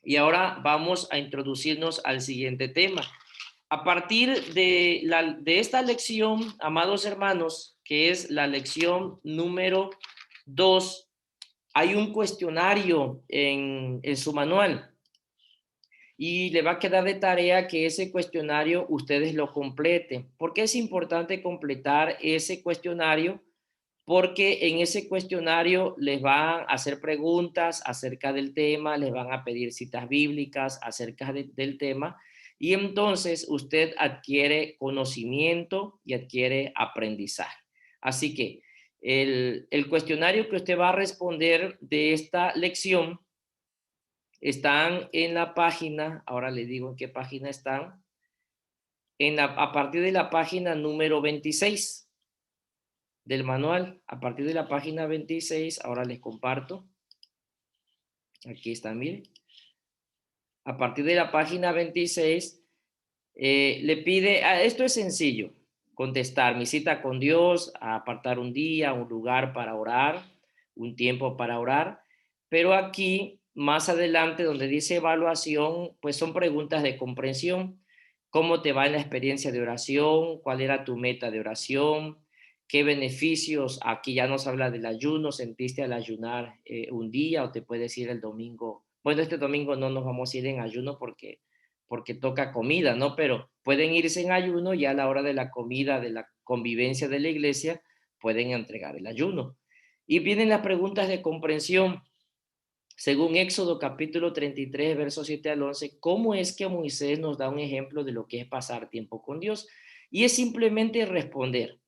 y ahora vamos a introducirnos al siguiente tema. A partir de esta lección, amados hermanos, que es la lección número 2, hay un cuestionario en su manual y le va a quedar de tarea que ese cuestionario ustedes lo completen. ¿Por qué es importante completar ese cuestionario? Porque en ese cuestionario les van a hacer preguntas acerca del tema, les van a pedir citas bíblicas acerca del tema, y entonces usted adquiere conocimiento y adquiere aprendizaje. Así que el cuestionario que usted va a responder de esta lección están en la página, ahora le digo en qué página están, a partir de la página número 26 del manual. A partir de la página 26, ahora les comparto. Aquí está, miren. A partir de la página 26, le pide, esto es sencillo, contestar mi cita con Dios, apartar un día, un lugar para orar, un tiempo para orar, pero aquí más adelante donde dice evaluación, pues son preguntas de comprensión. ¿Cómo te va en la experiencia de oración? ¿Cuál era tu meta de oración? ¿Qué beneficios? Aquí ya nos habla del ayuno. ¿Sentiste al ayunar un día o te puedes ir el domingo? Bueno, este domingo no nos vamos a ir en ayuno porque toca comida, ¿no? Pero pueden irse en ayuno y a la hora de la comida, de la convivencia de la iglesia, pueden entregar el ayuno. Y vienen las preguntas de comprensión. Según Éxodo capítulo 33, versos 7 al 11, ¿cómo es que Moisés nos da un ejemplo de lo que es pasar tiempo con Dios? Y es simplemente responder.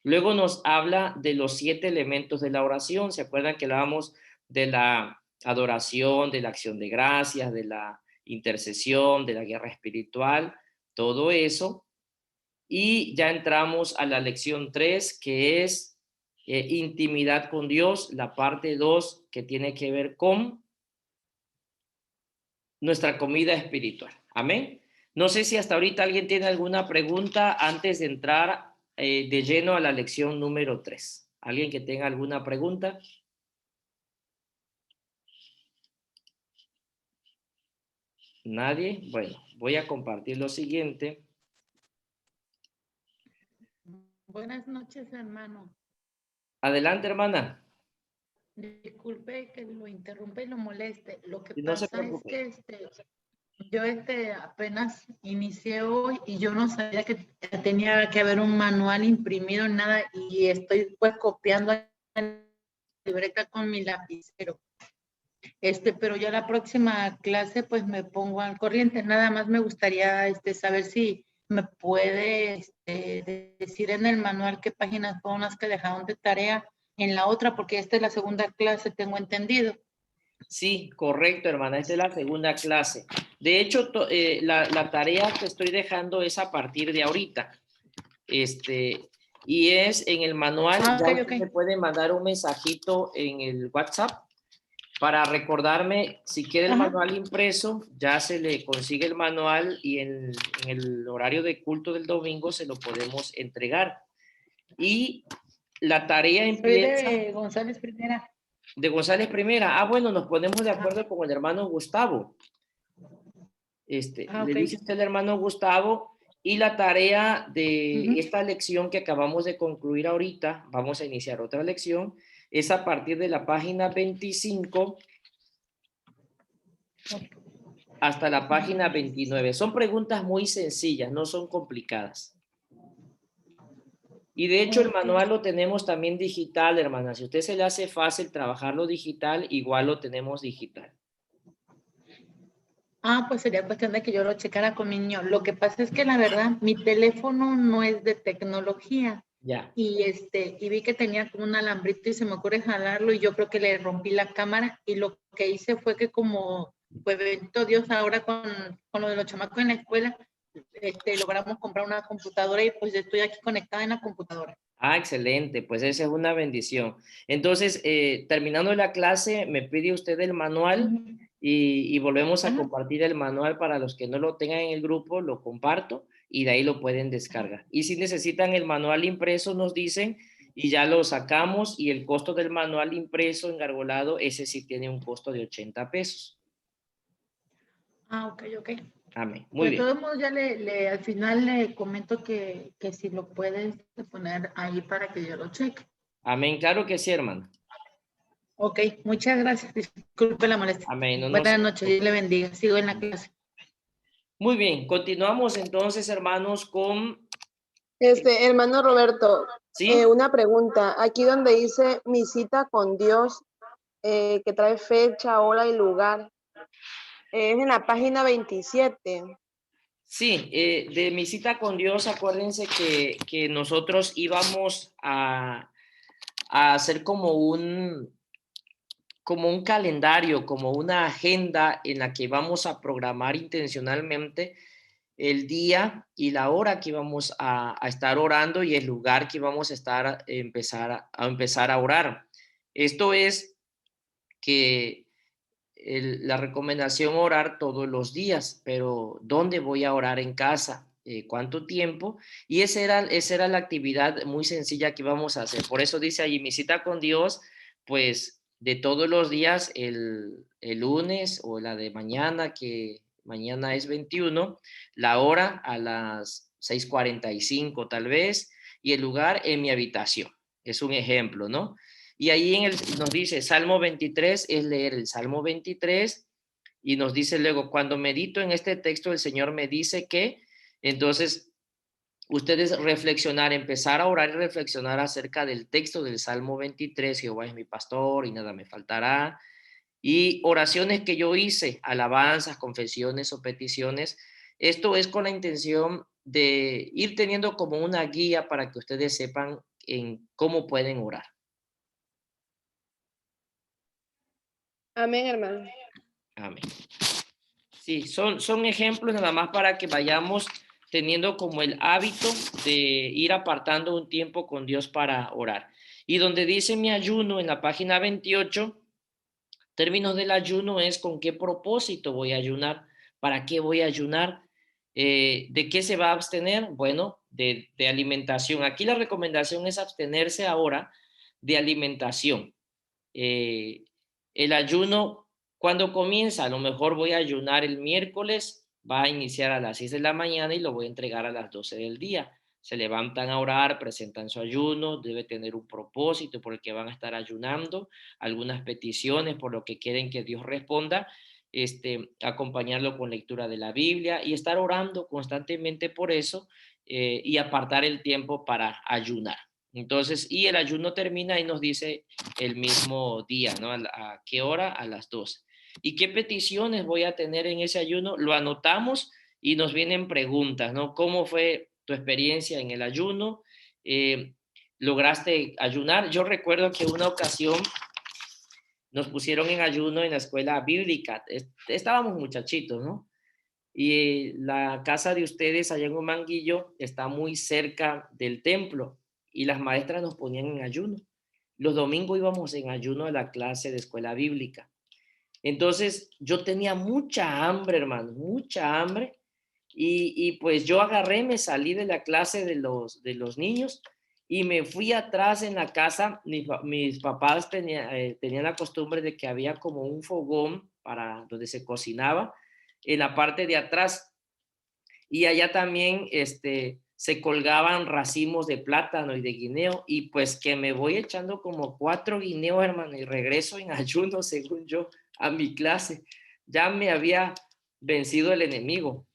Luego nos habla de los 7 elementos de la oración. ¿Se acuerdan que hablábamos de la adoración, de la acción de gracias, de la intercesión, de la guerra espiritual? Todo eso. Y ya entramos a la lección 3, que es intimidad con Dios, la parte 2, que tiene que ver con nuestra comida espiritual. Amén. No sé si hasta ahorita alguien tiene alguna pregunta antes de entrar de lleno a la lección número 3. ¿Alguien que tenga alguna pregunta? ¿Nadie? Bueno, voy a compartir lo siguiente. Buenas noches, hermano. Adelante, hermana. Disculpe que lo interrumpa y lo moleste. Lo que No se pasa es preocupe. que yo apenas inicié hoy y yo no sabía que tenía que haber un manual imprimido, nada, y estoy pues copiando en la libreta con mi lapicero. Pero ya la próxima clase pues me pongo al corriente. Nada más me gustaría saber si me puede decir en el manual qué páginas fueron las que dejaron de tarea en la otra, porque esta es la segunda clase, tengo entendido. Sí, correcto, hermana. Esta es la segunda clase. De hecho, la tarea que estoy dejando es a partir de ahorita. Y es en el manual. Ya Ok, usted ok. me puede mandar un mensajito en el WhatsApp para recordarme, si quiere el Ajá. manual impreso, ya se le consigue el manual y en el horario de culto del domingo se lo podemos entregar. Y la tarea Soy empieza de González Primera. de González Primera. Ah, bueno, nos ponemos de Ajá. acuerdo con el hermano Gustavo. Le Ok. dice usted al hermano Gustavo y la tarea de Ujú. esta lección que acabamos de concluir ahorita, vamos a iniciar otra lección, es a partir de la página 25 hasta la página 29. Son preguntas muy sencillas, no son complicadas. Y de hecho el Ok. manual lo tenemos también digital, hermana. Si a usted se le hace fácil trabajarlo digital, igual lo tenemos digital. Ah, pues sería cuestión de que yo lo checara con mi niño. Lo que pasa es que la verdad, mi teléfono no es de tecnología Ya. y vi que tenía como un alambrito y se me ocurre jalarlo y yo creo que le rompí la cámara y lo que hice fue que como pues bendito Dios ahora con lo de los chamacos en la escuela, logramos comprar una computadora y pues estoy aquí conectada en la computadora. Ah, excelente, pues esa es una bendición. Entonces, terminando la clase, me pide usted el manual Ujú. y volvemos a Ajá, compartir el manual para los que no lo tengan en el grupo, lo comparto y de ahí lo pueden ajá. descargar. Y si necesitan el manual impreso, nos dicen y ya lo sacamos y el costo del manual impreso engargolado, ese sí tiene un costo de 80 pesos. Ah, ok, ok. Amén. Muy De bien. todos modos, al final le comento que si lo puedes poner ahí para que yo lo cheque. Amén. Claro que sí, hermano. Ok, muchas gracias. Disculpe la molestia. Amén. No, no se Buenas noches, Dios le bendiga. Sigo en la clase. Muy bien, continuamos entonces, hermanos, con... Hermano Roberto, ¿Sí? una pregunta. Aquí donde dice mi cita con Dios, que trae fecha, hora y lugar, es en la página 27. Sí, de mi cita con Dios, acuérdense que nosotros íbamos a hacer como un calendario, como una agenda en la que vamos a programar intencionalmente el día y la hora que vamos a estar orando y el lugar que vamos a estar empezar a orar. Esto es que la recomendación orar todos los días, pero ¿dónde voy a orar en casa? ¿Cuánto tiempo? Y esa era la actividad muy sencilla que íbamos a hacer. Por eso dice allí, mi cita con Dios, pues de todos los días, el lunes o la de mañana, que mañana es 21, la hora a las 6:45 tal vez, y el lugar en mi habitación. Es un ejemplo, ¿no? Y ahí nos dice, Salmo 23 es leer el Salmo 23 y nos dice luego, cuando medito en este texto, el Señor me dice que, entonces, ustedes reflexionar, empezar a orar y reflexionar acerca del texto del Salmo 23, Jehová es mi pastor y nada me faltará, y oraciones que yo hice, alabanzas, confesiones o peticiones. Esto es con la intención de ir teniendo como una guía para que ustedes sepan en cómo pueden orar. Amén, hermano. Amén. Sí, son ejemplos nada más para que vayamos teniendo como el hábito de ir apartando un tiempo con Dios para orar. Y donde dice mi ayuno en la página 28, términos del ayuno es con qué propósito voy a ayunar, para qué voy a ayunar, de qué se va a abstener, bueno, de alimentación. Aquí la recomendación es abstenerse ahora de alimentación. Eh, el ayuno, cuando comienza, a lo mejor voy a ayunar el miércoles, va a iniciar a las 6 de la mañana y lo voy a entregar a las 12 del día. Se levantan a orar, presentan su ayuno, debe tener un propósito por el que van a estar ayunando, algunas peticiones por lo que quieren que Dios responda, acompañarlo con lectura de la Biblia y estar orando constantemente por eso y apartar el tiempo para ayunar. Entonces, y el ayuno termina y nos dice el mismo día, ¿no? ¿A qué hora? A las 12. ¿Y qué peticiones voy a tener en ese ayuno? Lo anotamos y nos vienen preguntas, ¿no? ¿Cómo fue tu experiencia en el ayuno? ¿Lograste ayunar? Yo recuerdo que una ocasión nos pusieron en ayuno en la escuela bíblica. Estábamos muchachitos, ¿no? Y la casa de ustedes allá en Humanguillo está muy cerca del templo y las maestras nos ponían en ayuno. Los domingos íbamos en ayuno a la clase de escuela bíblica. Entonces yo tenía mucha hambre, hermano, mucha hambre. Y pues yo agarré, me salí de la clase de los niños y me fui atrás en la casa. Mis papás tenían la costumbre de que había como un fogón para donde se cocinaba en la parte de atrás. Y allá también se colgaban racimos de plátano y de guineo, y pues que me voy echando como 4 guineos, hermano, y regreso en ayuno, según yo, a mi clase. Ya me había vencido el enemigo.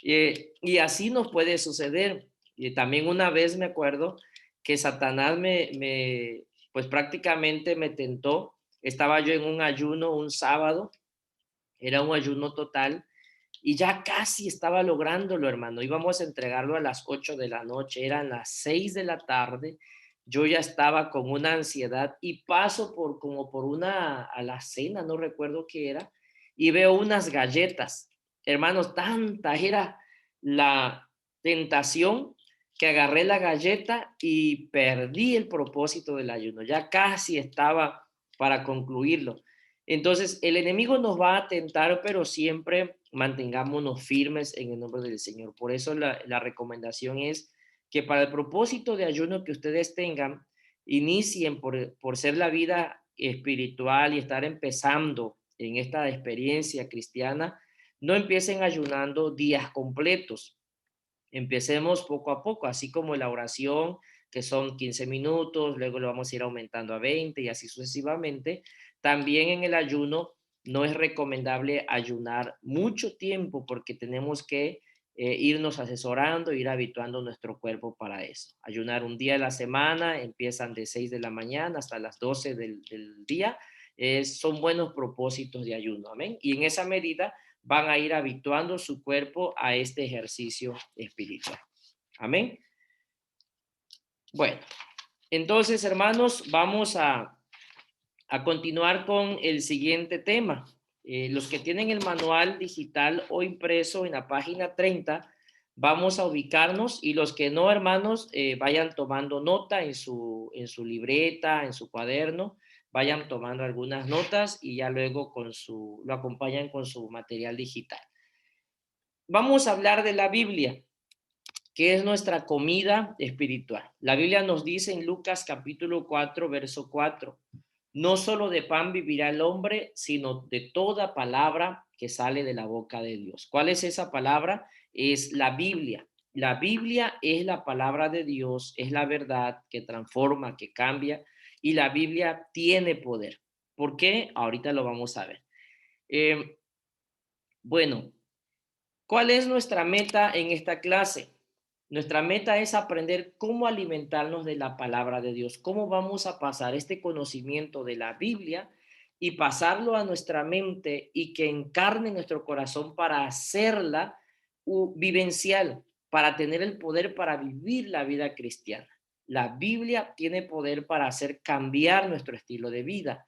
Y así nos puede suceder. Y también una vez me acuerdo que Satanás pues prácticamente me tentó. Estaba yo en un ayuno un sábado, era un ayuno total, y ya casi estaba lográndolo, hermano. Íbamos a entregarlo a las 8 de la noche, eran las 6 de la tarde. Yo ya estaba con una ansiedad y paso como por una alacena, no recuerdo qué era, y veo unas galletas. Hermanos, tanta era la tentación que agarré la galleta y perdí el propósito del ayuno. Ya casi estaba para concluirlo. Entonces, el enemigo nos va a tentar, pero siempre mantengámonos firmes en el nombre del Señor. Por eso la recomendación es que para el propósito de ayuno que ustedes tengan, inicien por ser la vida espiritual y estar empezando en esta experiencia cristiana, no empiecen ayunando días completos. Empecemos poco a poco, así como la oración, que son 15 minutos, luego lo vamos a ir aumentando a 20 y así sucesivamente. También en el ayuno no es recomendable ayunar mucho tiempo porque tenemos que irnos asesorando, ir habituando nuestro cuerpo para eso. Ayunar un día a la semana, empiezan de 6 de la mañana hasta las 12 del día, son buenos propósitos de ayuno, amén. Y en esa medida van a ir habituando su cuerpo a este ejercicio espiritual. Amén. Bueno, entonces, hermanos, vamos a continuar con el siguiente tema. Los que tienen el manual digital o impreso en la página 30, vamos a ubicarnos, y los que no, hermanos, vayan tomando nota en su libreta, en su cuaderno, vayan tomando algunas notas y ya luego lo acompañan con su material digital. Vamos a hablar de la Biblia, que es nuestra comida espiritual. La Biblia nos dice en Lucas capítulo 4, verso 4, no solo de pan vivirá el hombre, sino de toda palabra que sale de la boca de Dios. ¿Cuál es esa palabra? Es la Biblia. La Biblia es la palabra de Dios, es la verdad que transforma, que cambia, y la Biblia tiene poder. ¿Por qué? Ahorita lo vamos a ver. Bueno, ¿cuál es nuestra meta en esta clase? Nuestra meta es aprender cómo alimentarnos de la palabra de Dios, cómo vamos a pasar este conocimiento de la Biblia y pasarlo a nuestra mente y que encarne nuestro corazón para hacerla vivencial, para tener el poder para vivir la vida cristiana. La Biblia tiene poder para hacer cambiar nuestro estilo de vida.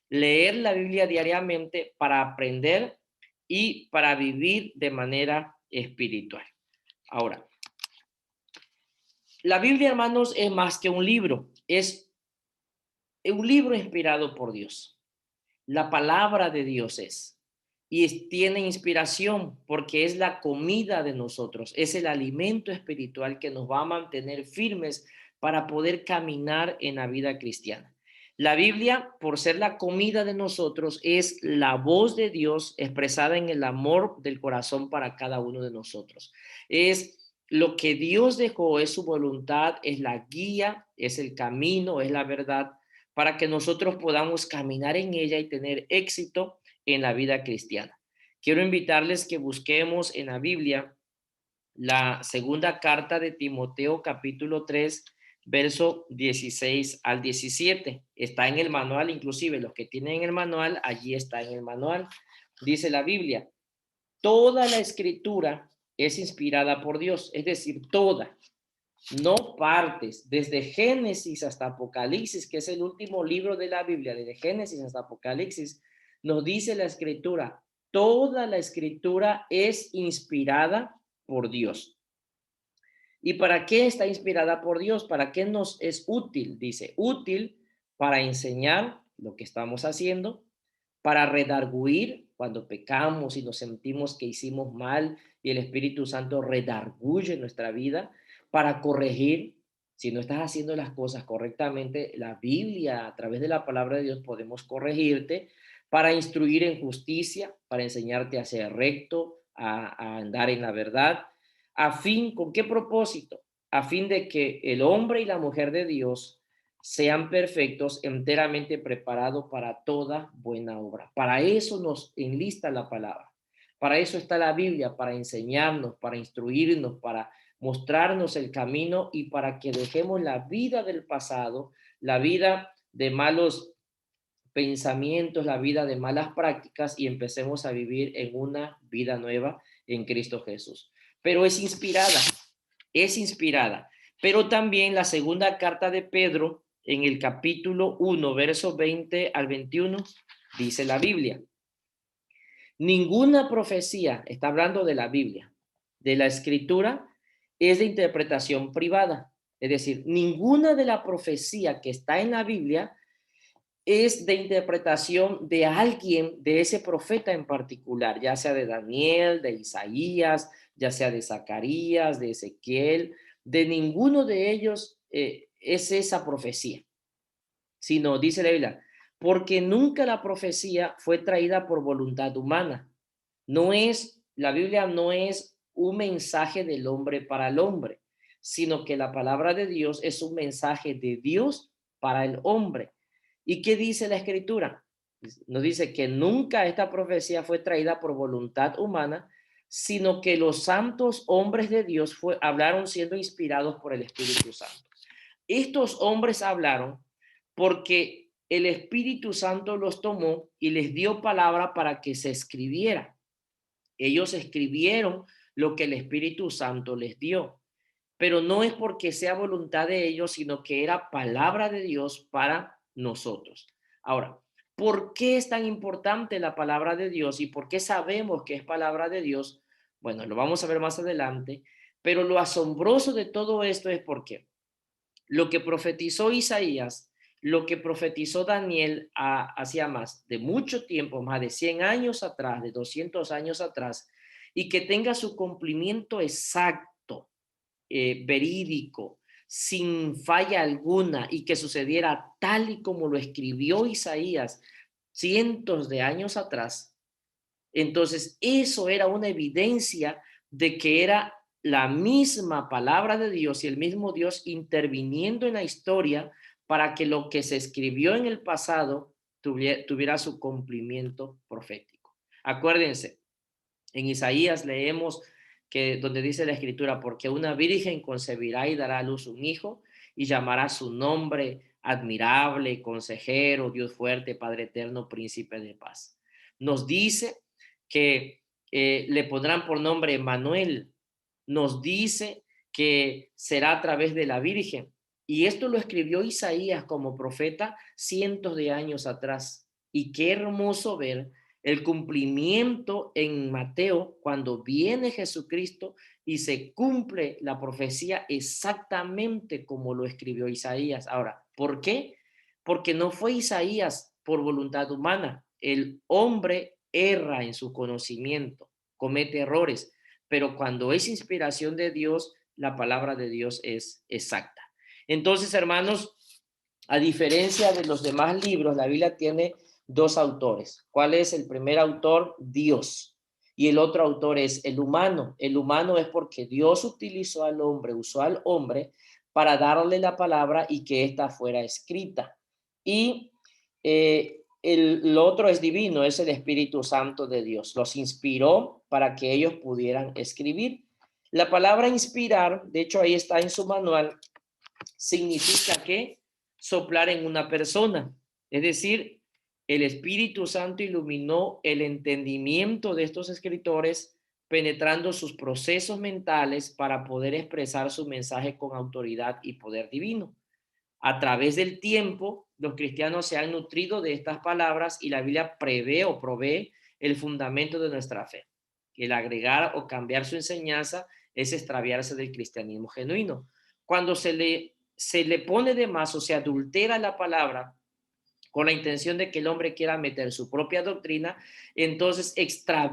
Leer la Biblia diariamente para aprender y para vivir de manera espiritual. Ahora, la Biblia, hermanos, es más que un libro, es un libro inspirado por Dios. La palabra de Dios es, y tiene inspiración porque es la comida de nosotros, es el alimento espiritual que nos va a mantener firmes para poder caminar en la vida cristiana. La Biblia, por ser la comida de nosotros, es la voz de Dios expresada en el amor del corazón para cada uno de nosotros. Es lo que Dios dejó, es su voluntad, es la guía, es el camino, es la verdad, para que nosotros podamos caminar en ella y tener éxito en la vida cristiana. Quiero invitarles que busquemos en la Biblia la segunda carta de Timoteo, capítulo 3, verso 16 al 17. Está en el manual, inclusive los que tienen el manual, allí está en el manual. Dice la Biblia, toda la escritura es inspirada por Dios, es decir, toda, no partes, desde Génesis hasta Apocalipsis, que es el último libro de la Biblia, desde Génesis hasta Apocalipsis, nos dice la escritura, toda la escritura es inspirada por Dios. ¿Y para qué está inspirada por Dios? ¿Para qué nos es útil? Dice, útil para enseñar lo que estamos haciendo, para redarguir cuando pecamos y nos sentimos que hicimos mal y el Espíritu Santo redarguye nuestra vida, para corregir. Si no estás haciendo las cosas correctamente, la Biblia, a través de la palabra de Dios, podemos corregirte, para instruir en justicia, para enseñarte a ser recto, a andar en la verdad. ¿Con qué propósito? A fin de que el hombre y la mujer de Dios sean perfectos, enteramente preparados para toda buena obra. Para eso nos enlista la palabra. Para eso está la Biblia, para enseñarnos, para instruirnos, para mostrarnos el camino y para que dejemos la vida del pasado, la vida de malos pensamientos, la vida de malas prácticas y empecemos a vivir en una vida nueva en Cristo Jesús. Pero es inspirada. Pero también la segunda carta de Pedro, en el capítulo 1, versos 20 al 21, dice la Biblia: ninguna profecía, está hablando de la Biblia, de la Escritura, es de interpretación privada. Es decir, ninguna de la profecía que está en la Biblia es de interpretación de alguien, de ese profeta en particular, ya sea de Daniel, de Isaías, ya sea de Zacarías, de Ezequiel. De ninguno de ellos es esa profecía, sino, dice la Biblia, porque nunca la profecía fue traída por voluntad humana. La Biblia no es un mensaje del hombre para el hombre, sino que la palabra de Dios es un mensaje de Dios para el hombre. ¿Y qué dice la Escritura? Nos dice que nunca esta profecía fue traída por voluntad humana, sino que los santos hombres de Dios hablaron siendo inspirados por el Espíritu Santo. Estos hombres hablaron porque el Espíritu Santo los tomó y les dio palabra para que se escribiera. Ellos escribieron lo que el Espíritu Santo les dio, pero no es porque sea voluntad de ellos, sino que era palabra de Dios para nosotros. Ahora, ¿por qué es tan importante la palabra de Dios y por qué sabemos que es palabra de Dios? Bueno, lo vamos a ver más adelante, pero lo asombroso de todo esto es porque lo que profetizó Isaías, lo que profetizó Daniel hacía más de mucho tiempo, más de 100 años atrás, de 200 años atrás, y que tenga su cumplimiento exacto, verídico, sin falla alguna, y que sucediera tal y como lo escribió Isaías cientos de años atrás. Entonces, eso era una evidencia de que era la misma palabra de Dios y el mismo Dios interviniendo en la historia para que lo que se escribió en el pasado tuviera su cumplimiento profético. Acuérdense, en Isaías leemos que donde dice la escritura, porque una virgen concebirá y dará a luz un hijo y llamará su nombre admirable, consejero, Dios fuerte, Padre eterno, príncipe de paz. Nos dice que le pondrán por nombre Emmanuel. Nos dice que será a través de la Virgen. Y esto lo escribió Isaías como profeta cientos de años atrás. Y qué hermoso ver el cumplimiento en Mateo cuando viene Jesucristo y se cumple la profecía exactamente como lo escribió Isaías. Ahora, ¿por qué? Porque no fue Isaías por voluntad humana. El hombre erra en su conocimiento, comete errores, pero cuando es inspiración de Dios, la palabra de Dios es exacta. Entonces, hermanos, a diferencia de los demás libros, la Biblia tiene dos autores. ¿Cuál es el primer autor? Dios. Y el otro autor es el humano. El humano es porque Dios utilizó al hombre, usó al hombre para darle la palabra y que ésta fuera escrita. Y el otro es divino, es el Espíritu Santo de Dios. Los inspiró para que ellos pudieran escribir. La palabra inspirar, de hecho ahí está en su manual, significa que soplar en una persona. Es decir, el Espíritu Santo iluminó el entendimiento de estos escritores, penetrando sus procesos mentales para poder expresar su mensaje con autoridad y poder divino. A través del tiempo, los cristianos se han nutrido de estas palabras y la Biblia prevé o provee el fundamento de nuestra fe. El agregar o cambiar su enseñanza es extraviarse del cristianismo genuino. Cuando se le pone de más o se adultera la palabra con la intención de que el hombre quiera meter su propia doctrina, entonces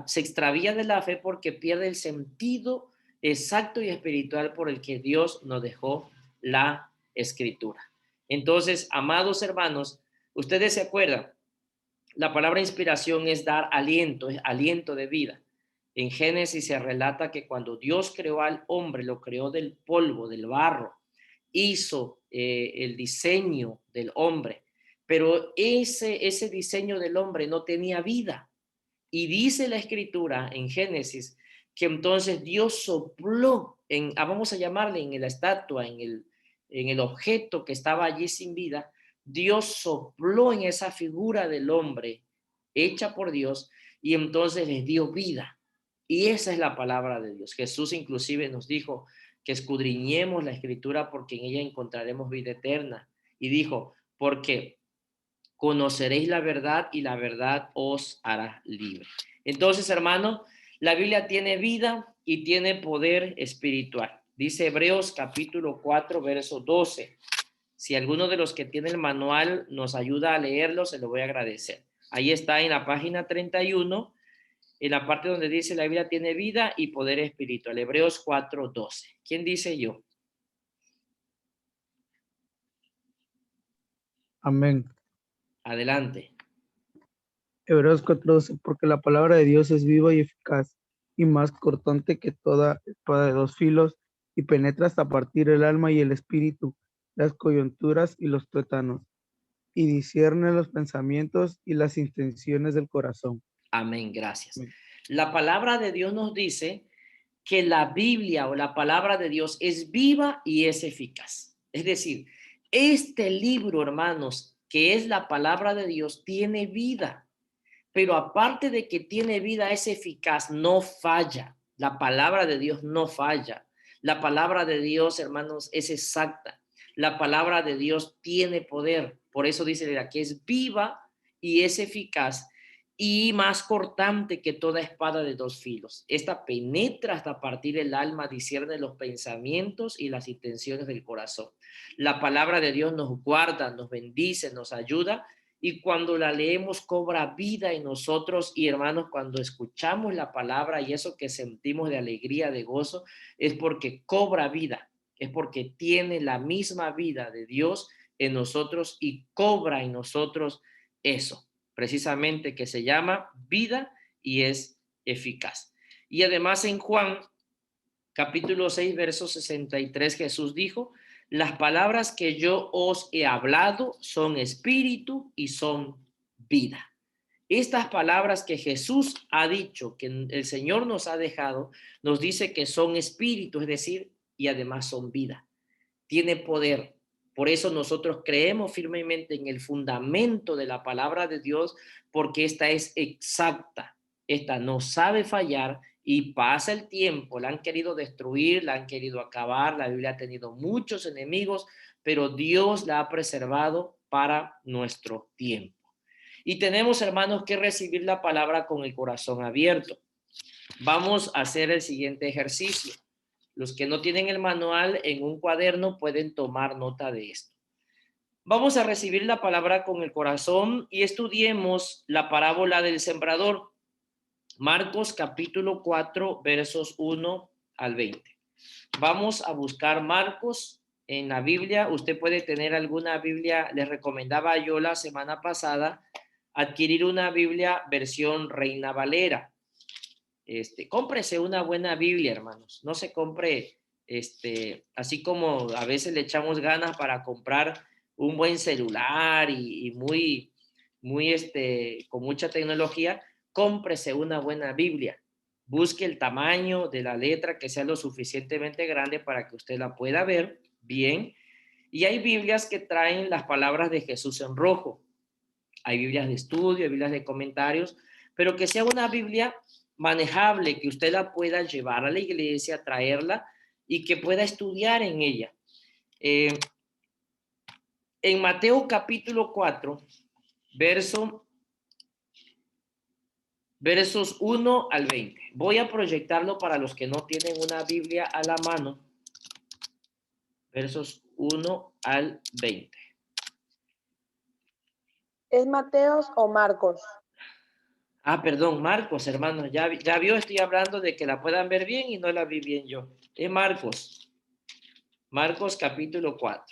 se extravía de la fe porque pierde el sentido exacto y espiritual por el que Dios nos dejó la escritura. Entonces, amados hermanos, ustedes se acuerdan, la palabra inspiración es dar aliento, es aliento de vida. En Génesis se relata que cuando Dios creó al hombre, lo creó del polvo, del barro, hizo el diseño del hombre, pero ese diseño del hombre no tenía vida. Y dice la escritura en Génesis que entonces Dios sopló vamos a llamarle en la estatua, en el objeto que estaba allí sin vida, Dios sopló en esa figura del hombre hecha por Dios y entonces les dio vida. Y esa es la palabra de Dios. Jesús inclusive nos dijo que escudriñemos la escritura porque en ella encontraremos vida eterna. Y dijo, porque conoceréis la verdad y la verdad os hará libre. Entonces, hermano, la Biblia tiene vida y tiene poder espiritual. Dice Hebreos capítulo 4, verso 12. Si alguno de los que tiene el manual nos ayuda a leerlo, se lo voy a agradecer. Ahí está en la página 31, en la parte donde dice la Biblia tiene vida y poder espiritual. Hebreos 4, 12. ¿Quién dice yo? Amén. Adelante. Hebreos 4:12, porque la palabra de Dios es viva y eficaz, y más cortante que toda espada de dos filos, y penetra hasta partir el alma y el espíritu, las coyunturas y los tuétanos, y discierne los pensamientos y las intenciones del corazón. Amén, gracias. Amén. La palabra de Dios nos dice que la Biblia o la palabra de Dios es viva y es eficaz. Es decir, este libro, hermanos, que es la palabra de Dios, tiene vida, pero aparte de que tiene vida, es eficaz, no falla. La palabra de Dios no falla. La palabra de Dios, hermanos, es exacta. La palabra de Dios tiene poder. Por eso dice que es viva y es eficaz y más cortante que toda espada de dos filos. Esta penetra hasta partir el alma, discierne los pensamientos y las intenciones del corazón. La palabra de Dios nos guarda, nos bendice, nos ayuda y cuando la leemos cobra vida en nosotros y hermanos, cuando escuchamos la palabra y eso que sentimos de alegría, de gozo, es porque cobra vida, es porque tiene la misma vida de Dios en nosotros y cobra en nosotros eso, precisamente que se llama vida y es eficaz. Y además en Juan capítulo 6, verso 63, Jesús dijo, las palabras que yo os he hablado son espíritu y son vida. Estas palabras que Jesús ha dicho, que el Señor nos ha dejado, nos dice que son espíritu, es decir, y además son vida. Tiene poder. Por eso nosotros creemos firmemente en el fundamento de la palabra de Dios, porque esta es exacta. Esta no sabe fallar y pasa el tiempo. La han querido destruir, la han querido acabar. La Biblia ha tenido muchos enemigos, pero Dios la ha preservado para nuestro tiempo. Y tenemos, hermanos, que recibir la palabra con el corazón abierto. Vamos a hacer el siguiente ejercicio. Los que no tienen el manual en un cuaderno pueden tomar nota de esto. Vamos a recibir la palabra con el corazón y estudiemos la parábola del sembrador. Marcos capítulo 4, versos 1 al 20. Vamos a buscar Marcos en la Biblia. Usted puede tener alguna Biblia. Les recomendaba yo la semana pasada adquirir una Biblia versión Reina Valera. Cómprese una buena Biblia, hermanos. No se compre, así como a veces le echamos ganas para comprar un buen celular y muy, con mucha tecnología, cómprese una buena Biblia. Busque el tamaño de la letra que sea lo suficientemente grande para que usted la pueda ver bien. Y hay Biblias que traen las palabras de Jesús en rojo. Hay Biblias de estudio, hay Biblias de comentarios, pero que sea una Biblia manejable, que usted la pueda llevar a la iglesia, traerla y que pueda estudiar en ella. En Mateo capítulo 4, versos 1 al 20. Voy a proyectarlo para los que no tienen una Biblia a la mano. Versos 1 al 20. ¿Es Mateos o Marcos? Ah, perdón, Marcos, hermano. Ya vio, estoy hablando de que la puedan ver bien y no la vi bien yo. Es Marcos. Marcos capítulo 4.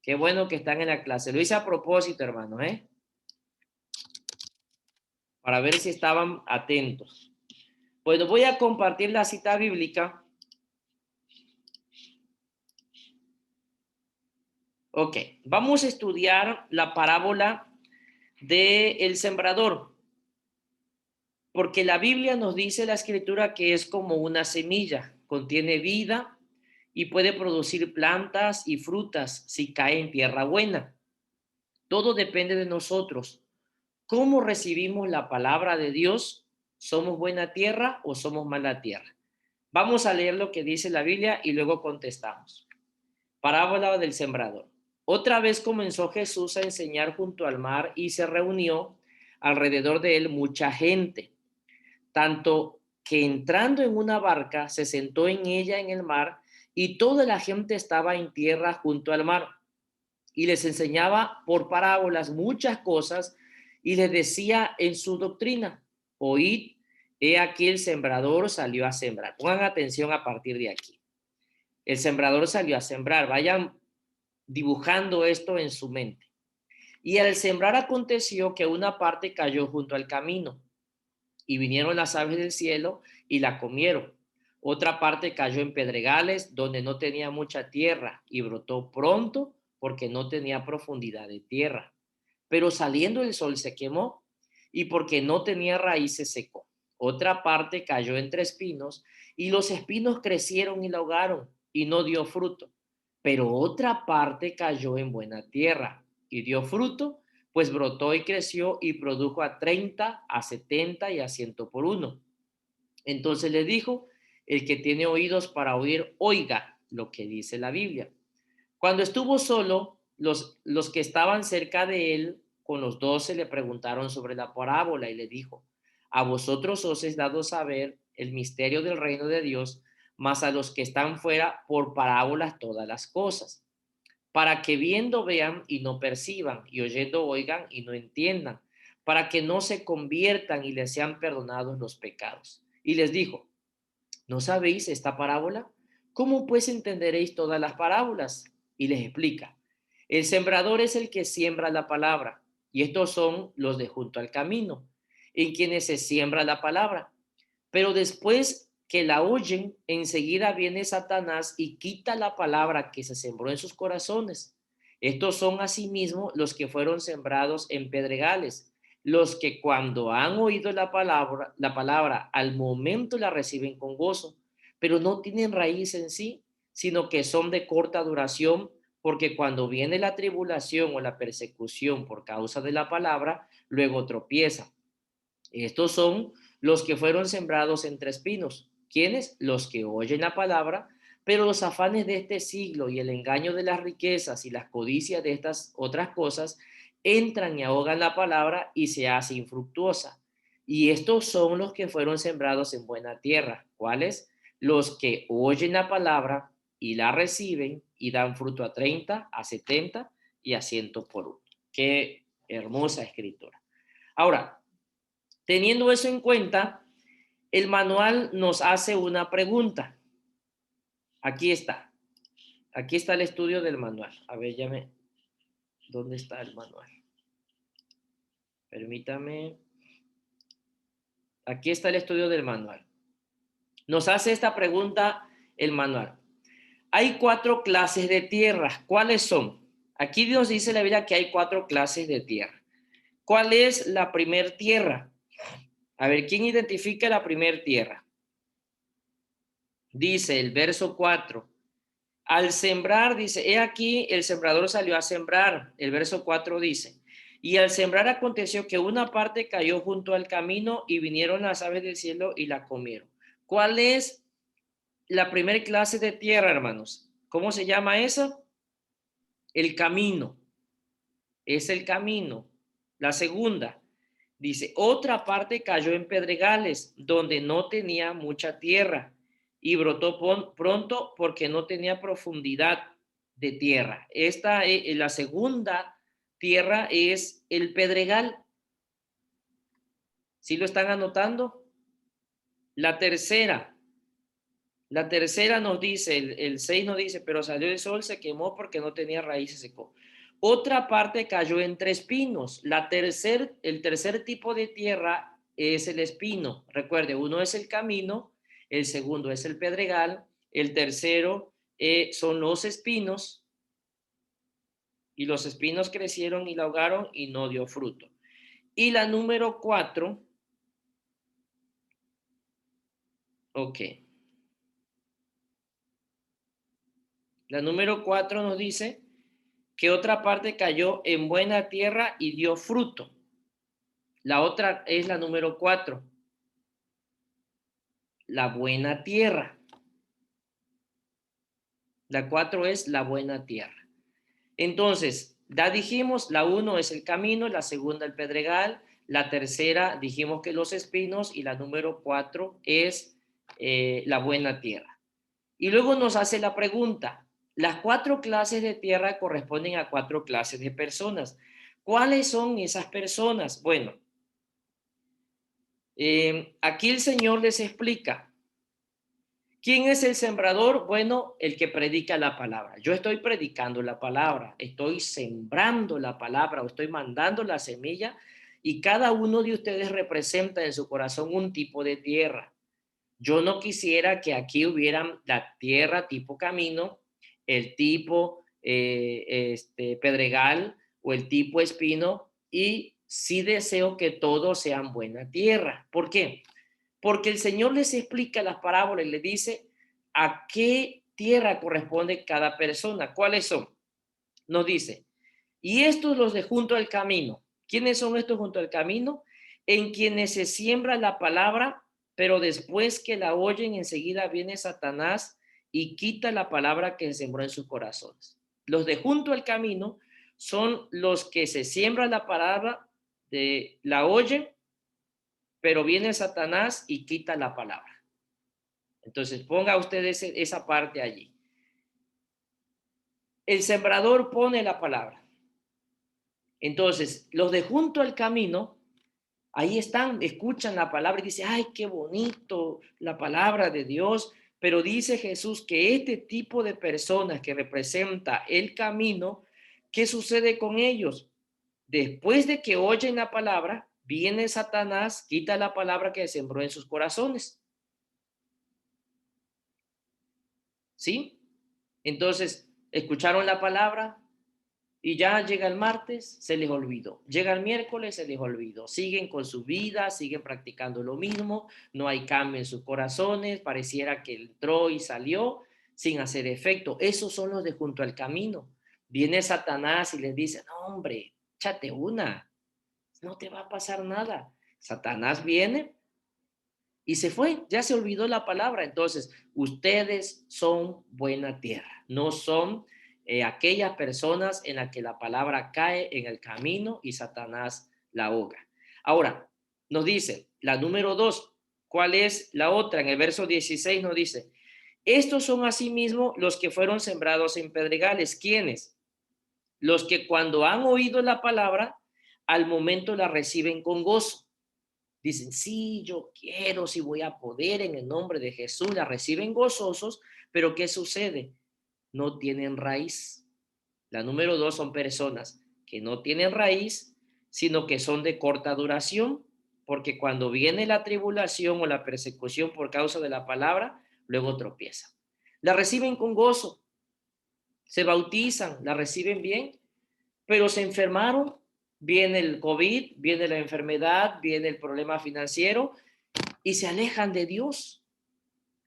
Qué bueno que están en la clase. Lo hice a propósito, hermano, ¿eh? Para ver si estaban atentos. Bueno, voy a compartir la cita bíblica. Ok, vamos a estudiar la parábola del sembrador, porque la Biblia nos dice la escritura que es como una semilla, contiene vida y puede producir plantas y frutas si cae en tierra buena. Todo depende de nosotros. ¿Cómo recibimos la palabra de Dios? ¿Somos buena tierra o somos mala tierra? Vamos a leer lo que dice la Biblia y luego contestamos. Parábola del sembrador. Otra vez comenzó Jesús a enseñar junto al mar y se reunió alrededor de él mucha gente, tanto que entrando en una barca se sentó en ella en el mar y toda la gente estaba en tierra junto al mar y les enseñaba por parábolas muchas cosas y les decía en su doctrina, oíd, he aquí el sembrador salió a sembrar. Pongan atención a partir de aquí. El sembrador salió a sembrar. Vayan dibujando esto en su mente. Y al sembrar aconteció que una parte cayó junto al camino y vinieron las aves del cielo y la comieron. Otra parte cayó en pedregales donde no tenía mucha tierra y brotó pronto porque no tenía profundidad de tierra. Pero saliendo el sol se quemó y porque no tenía raíz se secó. Otra parte cayó entre espinos y los espinos crecieron y la ahogaron y no dio fruto. Pero otra parte cayó en buena tierra y dio fruto, pues brotó y creció y produjo a 30, a 70 y a 100 por uno. Entonces le dijo, el que tiene oídos para oír, oiga lo que dice la Biblia. Cuando estuvo solo, los que estaban cerca de él, con los 12, le preguntaron sobre la parábola y le dijo, a vosotros os es dado saber el misterio del reino de Dios, mas a los que están fuera por parábolas todas las cosas, para que viendo vean y no perciban, y oyendo oigan y no entiendan, para que no se conviertan y les sean perdonados los pecados. Y les dijo, ¿no sabéis esta parábola? ¿Cómo pues entenderéis todas las parábolas? Y les explica, el sembrador es el que siembra la palabra, y estos son los de junto al camino, en quienes se siembra la palabra. Pero después que la oyen, enseguida viene Satanás y quita la palabra que se sembró en sus corazones. Estos son asimismo los que fueron sembrados en pedregales, los que cuando han oído la palabra al momento la reciben con gozo, pero no tienen raíz en sí, sino que son de corta duración, porque cuando viene la tribulación o la persecución por causa de la palabra, luego tropiezan. Estos son los que fueron sembrados entre espinos. ¿Quiénes? Los que oyen la palabra, pero los afanes de este siglo y el engaño de las riquezas y las codicias de estas otras cosas entran y ahogan la palabra y se hace infructuosa. Y estos son los que fueron sembrados en buena tierra. ¿Cuáles? Los que oyen la palabra y la reciben y dan fruto a 30, a 70 y a 100 por uno. Qué hermosa escritura. Ahora, teniendo eso en cuenta, el manual nos hace una pregunta. Aquí está. Aquí está el estudio del manual. A ver, ¿dónde está el manual? Permítame. Aquí está el estudio del manual. Nos hace esta pregunta el manual. Hay 4 clases de tierra. ¿Cuáles son? Aquí nos dice la Biblia que hay 4 clases de tierra. ¿Cuál es la primer tierra? A ver, ¿quién identifica la primer tierra? Dice el verso 4. Al sembrar, dice, he aquí el sembrador salió a sembrar. El verso 4 dice, y al sembrar aconteció que una parte cayó junto al camino y vinieron las aves del cielo y la comieron. ¿Cuál es la primera clase de tierra, hermanos? ¿Cómo se llama eso? El camino. Es el camino. La segunda, dice, otra parte cayó en pedregales donde no tenía mucha tierra y brotó pronto porque no tenía profundidad de tierra. Esta es la segunda tierra es el pedregal. ¿Sí lo están anotando? La tercera nos dice, el 6 nos dice, pero salió el sol, se quemó porque no tenía raíz, se secó. Otra parte cayó entre espinos. El tercer tipo de tierra es el espino. Recuerde, uno es el camino, el segundo es el pedregal, el tercero son los espinos, y los espinos crecieron y la ahogaron y no dio fruto. Y la número 4, ok. La número 4 nos dice que otra parte cayó en buena tierra y dio fruto. La otra es la número 4, la buena tierra. La 4 es la buena tierra. Entonces, ya dijimos, la 1 es el camino, la segunda el pedregal, la tercera dijimos que los espinos y la número 4 es la buena tierra. Y luego nos hace la pregunta, las 4 clases de tierra corresponden a 4 clases de personas. ¿Cuáles son esas personas? Bueno, aquí el Señor les explica. ¿Quién es el sembrador? Bueno, el que predica la palabra. Yo estoy predicando la palabra, estoy sembrando la palabra, o estoy mandando la semilla, y cada uno de ustedes representa en su corazón un tipo de tierra. Yo no quisiera que aquí hubieran la tierra tipo camino, el tipo pedregal o el tipo espino, y sí deseo que todos sean buena tierra. ¿Por qué? Porque el Señor les explica las parábolas y les dice a qué tierra corresponde cada persona. ¿Cuáles son? Nos dice, y estos los de junto al camino. ¿Quiénes son estos junto al camino? En quienes se siembra la palabra, pero después que la oyen, enseguida viene Satanás y quita la palabra que sembró en sus corazones. Los de junto al camino son los que se siembra la palabra, la oyen, pero viene Satanás y quita la palabra. Entonces, ponga usted esa parte allí. El sembrador pone la palabra. Entonces, los de junto al camino, ahí están, escuchan la palabra y dicen, ay, qué bonito la palabra de Dios. Pero dice Jesús que este tipo de personas que representa el camino, ¿qué sucede con ellos? Después de que oyen la palabra, viene Satanás, quita la palabra que sembró en sus corazones. ¿Sí? Entonces, escucharon la palabra y ya llega el martes, se les olvidó. Llega el miércoles, se les olvidó. Siguen con su vida, siguen practicando lo mismo, no hay cambio en sus corazones, pareciera que entró y salió sin hacer efecto. Esos son los de junto al camino. Viene Satanás y les dice, no, hombre, échate una, no te va a pasar nada. Satanás viene y se fue, ya se olvidó la palabra. Entonces, ustedes son buena tierra, no son aquellas personas en las que la palabra cae en el camino y Satanás la ahoga. Ahora, nos dice la número 2, ¿cuál es la otra? En el verso 16 nos dice, estos son asimismo los que fueron sembrados en pedregales. ¿Quiénes? Los que cuando han oído la palabra, al momento la reciben con gozo. Dicen, sí, yo quiero, sí voy a poder en el nombre de Jesús. La reciben gozosos, pero ¿qué sucede? No tienen raíz. La número 2 son personas que no tienen raíz, sino que son de corta duración, porque cuando viene la tribulación o la persecución por causa de la palabra, luego tropiezan. La reciben con gozo, se bautizan, la reciben bien, pero se enfermaron, viene el COVID, viene la enfermedad, viene el problema financiero y se alejan de Dios.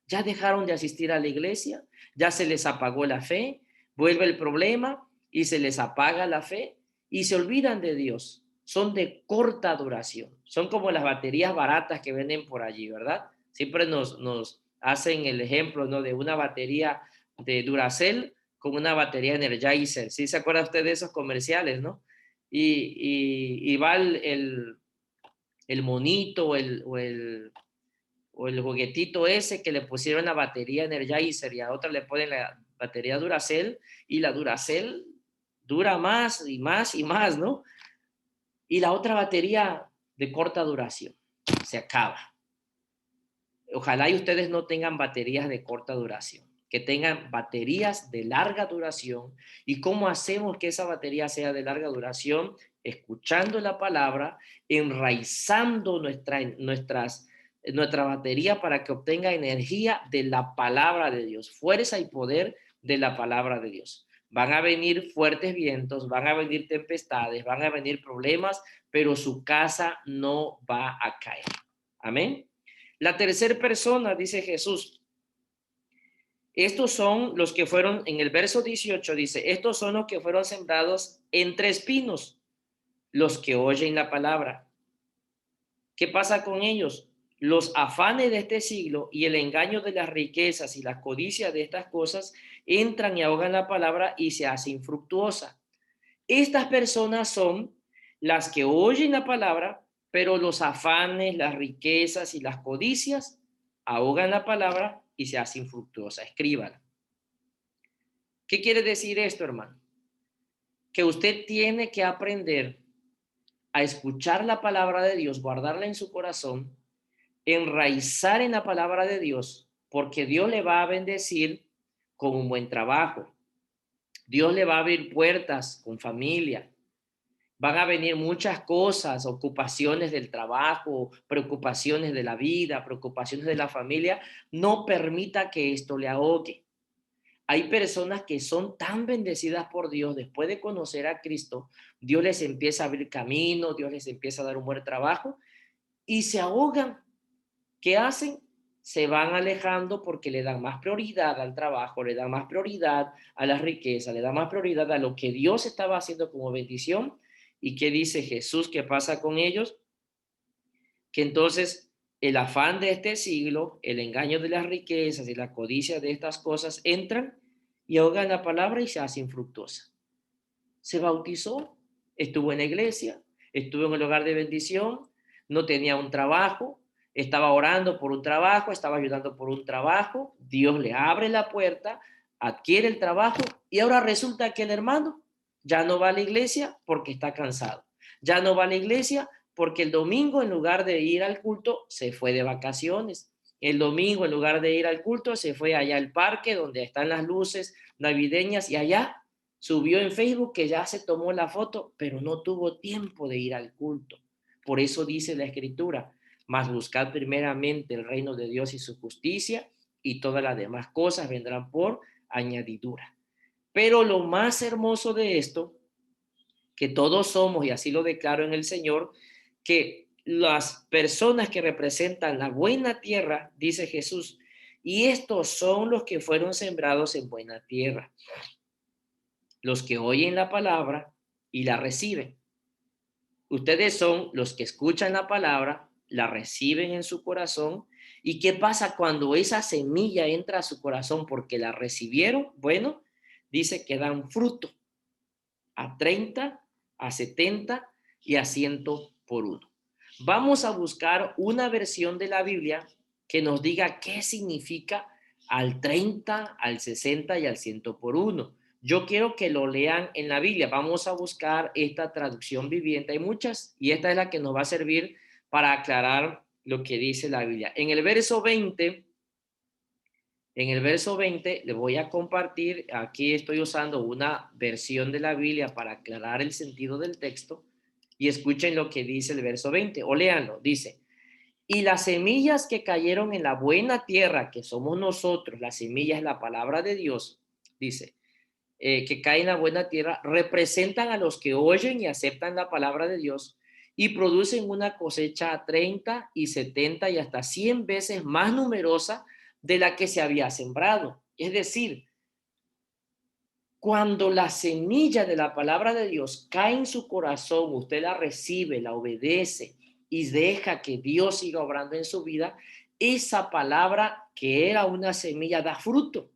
Ya dejaron de asistir a la iglesia, ya se les apagó la fe, vuelve el problema y se les apaga la fe y se olvidan de Dios. Son de corta duración. Son como las baterías baratas que venden por allí, ¿verdad? Siempre nos hacen el ejemplo, ¿no? De una batería de Duracell con una batería Energizer. ¿Sí se acuerda usted de esos comerciales, no? Y va el monito o el juguetito ese que le pusieron la batería Energizer y a otra le ponen la batería Duracell y la Duracell dura más y más y más, ¿no? Y la otra batería de corta duración, se acaba. Ojalá y ustedes no tengan baterías de corta duración, que tengan baterías de larga duración. ¿Y cómo hacemos que esa batería sea de larga duración? Escuchando la palabra, enraizando nuestra batería para que obtenga energía de la palabra de Dios, fuerza y poder de la palabra de Dios. Van a venir fuertes vientos, van a venir tempestades, van a venir problemas, pero su casa no va a caer. Amén. La tercera persona, dice Jesús, estos son los que fueron, en el verso 18 dice, estos son los que fueron sembrados entre espinos, los que oyen la palabra. ¿Qué pasa con ellos? Los afanes de este siglo y el engaño de las riquezas y las codicias de estas cosas entran y ahogan la palabra y se hace infructuosa. Estas personas son las que oyen la palabra, pero los afanes, las riquezas y las codicias ahogan la palabra y se hace infructuosa. Escríbala. ¿Qué quiere decir esto, hermano? Que usted tiene que aprender a escuchar la palabra de Dios, guardarla en su corazón, enraizar en la palabra de Dios, porque Dios le va a bendecir con un buen trabajo. Dios le va a abrir puertas con familia. Van a venir muchas cosas, ocupaciones del trabajo, preocupaciones de la vida, preocupaciones de la familia. No permita que esto le ahogue. Hay personas que son tan bendecidas por Dios después de conocer a Cristo, Dios les empieza a abrir camino, Dios les empieza a dar un buen trabajo y se ahogan. ¿Qué hacen? Se van alejando porque le dan más prioridad al trabajo, le dan más prioridad a la riqueza, le dan más prioridad a lo que Dios estaba haciendo como bendición. ¿Y qué dice Jesús? ¿Qué pasa con ellos? Que entonces el afán de este siglo, el engaño de las riquezas y la codicia de estas cosas entran y ahogan la palabra y se hace infructuosa. Se bautizó, estuvo en la iglesia, estuvo en el hogar de bendición, no tenía un trabajo, estaba orando por un trabajo, estaba ayudando por un trabajo, Dios le abre la puerta, adquiere el trabajo y ahora resulta que el hermano ya no va a la iglesia porque está cansado, ya no va a la iglesia porque el domingo en lugar de ir al culto se fue de vacaciones, el domingo en lugar de ir al culto se fue allá al parque donde están las luces navideñas y allá subió en Facebook que ya se tomó la foto, pero no tuvo tiempo de ir al culto. Por eso dice la Escritura, mas buscad primeramente el reino de Dios y su justicia, y todas las demás cosas vendrán por añadidura. Pero lo más hermoso de esto, que todos somos, y así lo declaro en el Señor, que las personas que representan la buena tierra, dice Jesús, y estos son los que fueron sembrados en buena tierra, los que oyen la palabra y la reciben. Ustedes son los que escuchan la palabra, la reciben en su corazón. ¿Y qué pasa cuando esa semilla entra a su corazón porque la recibieron? Bueno, dice que dan fruto a 30, a 70 y a 100 por uno. Vamos a buscar una versión de la Biblia que nos diga qué significa al 30, al 60 y al 100 por uno. Yo quiero que lo lean en la Biblia. Vamos a buscar esta traducción viviente. Hay muchas y esta es la que nos va a servir para aclarar lo que dice la Biblia. En el verso 20 le voy a compartir, aquí estoy usando una versión de la Biblia para aclarar el sentido del texto y escuchen lo que dice el verso 20 o léanlo, dice, y las semillas que cayeron en la buena tierra, que somos nosotros, la semilla es la palabra de Dios, dice, que caen en la buena tierra, representan a los que oyen y aceptan la palabra de Dios y producen una cosecha a 30 y 70 y hasta 100 veces más numerosa de la que se había sembrado. Es decir, cuando la semilla de la palabra de Dios cae en su corazón, usted la recibe, la obedece y deja que Dios siga obrando en su vida, esa palabra que era una semilla da fruto.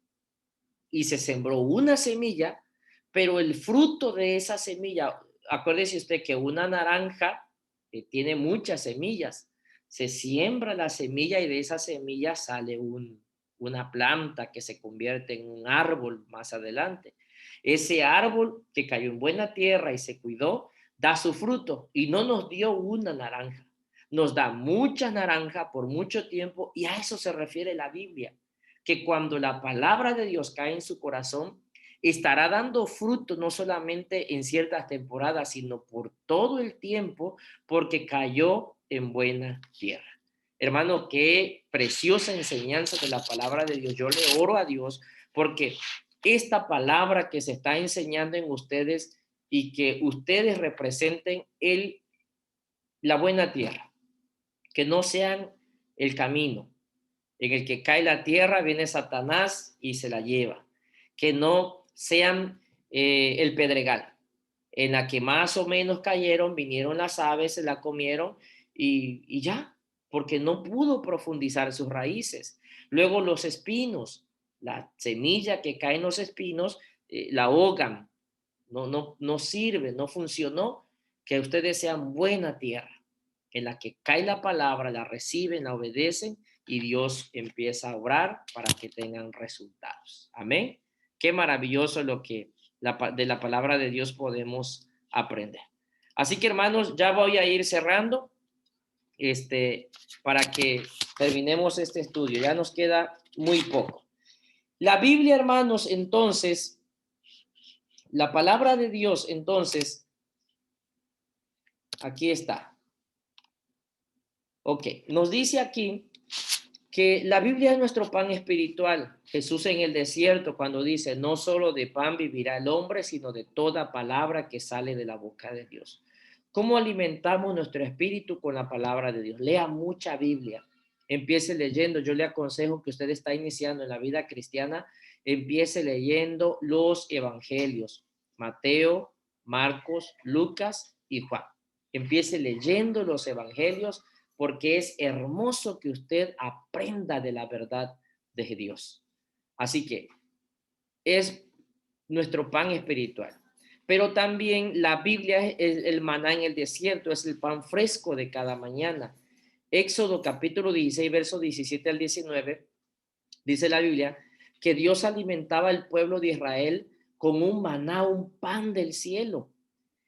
Y se sembró una semilla, pero el fruto de esa semilla, acuérdese usted que una naranja tiene muchas semillas, se siembra la semilla y de esa semilla sale una planta que se convierte en un árbol más adelante. Ese árbol que cayó en buena tierra y se cuidó, da su fruto y no nos dio una naranja. Nos da muchas naranjas por mucho tiempo y a eso se refiere la Biblia, que cuando la palabra de Dios cae en su corazón, estará dando fruto no solamente en ciertas temporadas, sino por todo el tiempo, porque cayó en buena tierra. Hermano, qué preciosa enseñanza de la palabra de Dios. Yo le oro a Dios porque esta palabra que se está enseñando en ustedes y que ustedes representen la buena tierra, que no sean el camino en el que cae la tierra, viene Satanás y se la lleva, que no sean el pedregal, en la que más o menos cayeron, vinieron las aves, se la comieron y ya, porque no pudo profundizar sus raíces. Luego los espinos, la semilla que cae en los espinos, la ahogan, no sirve, no funcionó, que ustedes sean buena tierra, en la que cae la palabra, la reciben, la obedecen y Dios empieza a obrar para que tengan resultados. Amén. Qué maravilloso lo que de la palabra de Dios podemos aprender. Así que hermanos, ya voy a ir cerrando para que terminemos este estudio. Ya nos queda muy poco. La Biblia, hermanos, entonces, la palabra de Dios, entonces, aquí está. Ok, nos dice aquí que la Biblia es nuestro pan espiritual. Jesús en el desierto cuando dice, no solo de pan vivirá el hombre, sino de toda palabra que sale de la boca de Dios. ¿Cómo alimentamos nuestro espíritu con la palabra de Dios? Lea mucha Biblia. Empiece leyendo. Yo le aconsejo que usted está iniciando en la vida cristiana, empiece leyendo los evangelios. Mateo, Marcos, Lucas y Juan. Empiece leyendo los evangelios porque es hermoso que usted aprenda de la verdad de Dios. Así que es nuestro pan espiritual. Pero también la Biblia es el maná en el desierto, es el pan fresco de cada mañana. Éxodo capítulo 16, verso 17 al 19, dice la Biblia que Dios alimentaba al pueblo de Israel con un maná, un pan del cielo,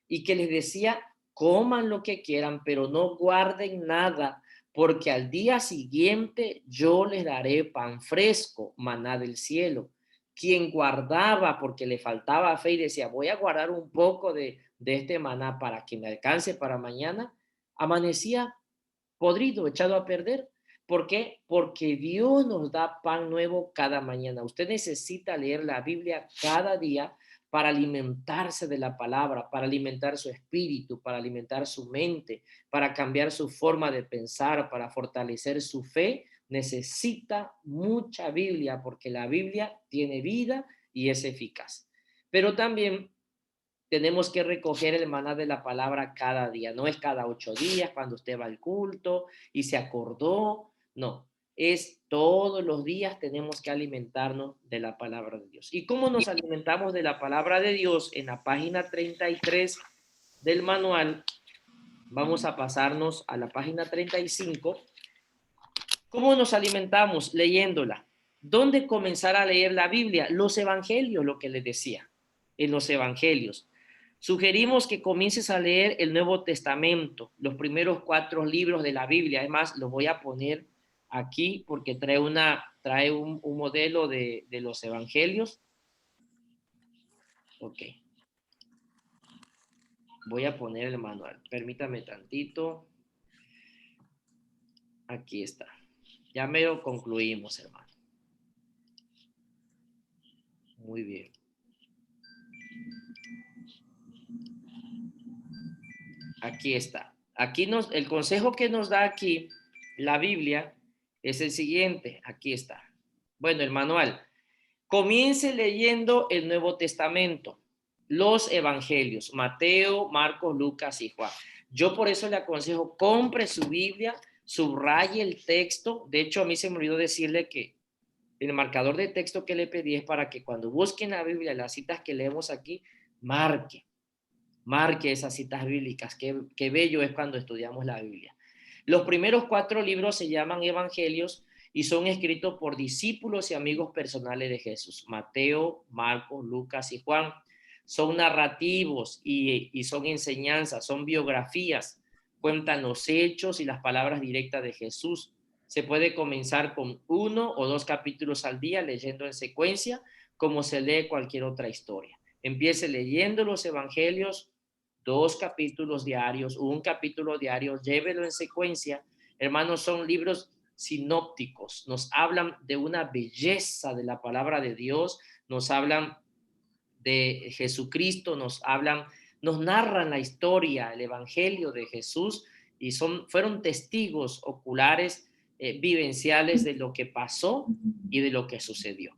y que les decía, coman lo que quieran, pero no guarden nada, porque al día siguiente yo les daré pan fresco, maná del cielo. Quien guardaba porque le faltaba fe y decía, voy a guardar un poco de este maná para que me alcance para mañana, amanecía podrido, echado a perder. ¿Por qué? Porque Dios nos da pan nuevo cada mañana. Usted necesita leer la Biblia cada día para alimentarse de la palabra, para alimentar su espíritu, para alimentar su mente, para cambiar su forma de pensar, para fortalecer su fe. Necesita mucha Biblia porque la Biblia tiene vida y es eficaz. Pero también tenemos que recoger el maná de la palabra cada día. No es cada 8 días cuando usted va al culto y se acordó. No, es todos los días tenemos que alimentarnos de la palabra de Dios. ¿Y cómo nos alimentamos de la palabra de Dios? En la página 33 del manual, vamos a pasarnos a la página 35. ¿Cómo nos alimentamos? Leyéndola. ¿Dónde comenzar a leer la Biblia? Los evangelios, lo que les decía, en los evangelios. Sugerimos que comiences a leer el Nuevo Testamento, los primeros 4 libros de la Biblia. Además, los voy a poner aquí porque trae un modelo de los evangelios. Ok. Voy a poner el manual. Permítame tantito. Aquí está. Ya me lo concluimos, hermano. Muy bien. Aquí está. Aquí el consejo que nos da aquí la Biblia es el siguiente. Aquí está. Bueno, el manual. Comience leyendo el Nuevo Testamento, los evangelios, Mateo, Marcos, Lucas y Juan. Yo por eso le aconsejo, compre su Biblia, subraye el texto. De hecho, a mí se me olvidó decirle que el marcador de texto que le pedí es para que cuando busquen la Biblia, las citas que leemos aquí, marque esas citas bíblicas. Qué bello es cuando estudiamos la Biblia. Los primeros 4 libros se llaman evangelios y son escritos por discípulos y amigos personales de Jesús. Mateo, Marcos, Lucas y Juan. Son narrativos y son enseñanzas, son biografías. Cuentan los hechos y las palabras directas de Jesús. Se puede comenzar con 1 o 2 capítulos al día leyendo en secuencia, como se lee cualquier otra historia. Empiece leyendo los evangelios, 2 capítulos diarios, 1 capítulo diario, llévelo en secuencia. Hermanos, son libros sinópticos, nos hablan de una belleza de la palabra de Dios, nos hablan de Jesucristo, nos narran la historia, el evangelio de Jesús, y fueron testigos oculares, vivenciales de lo que pasó y de lo que sucedió.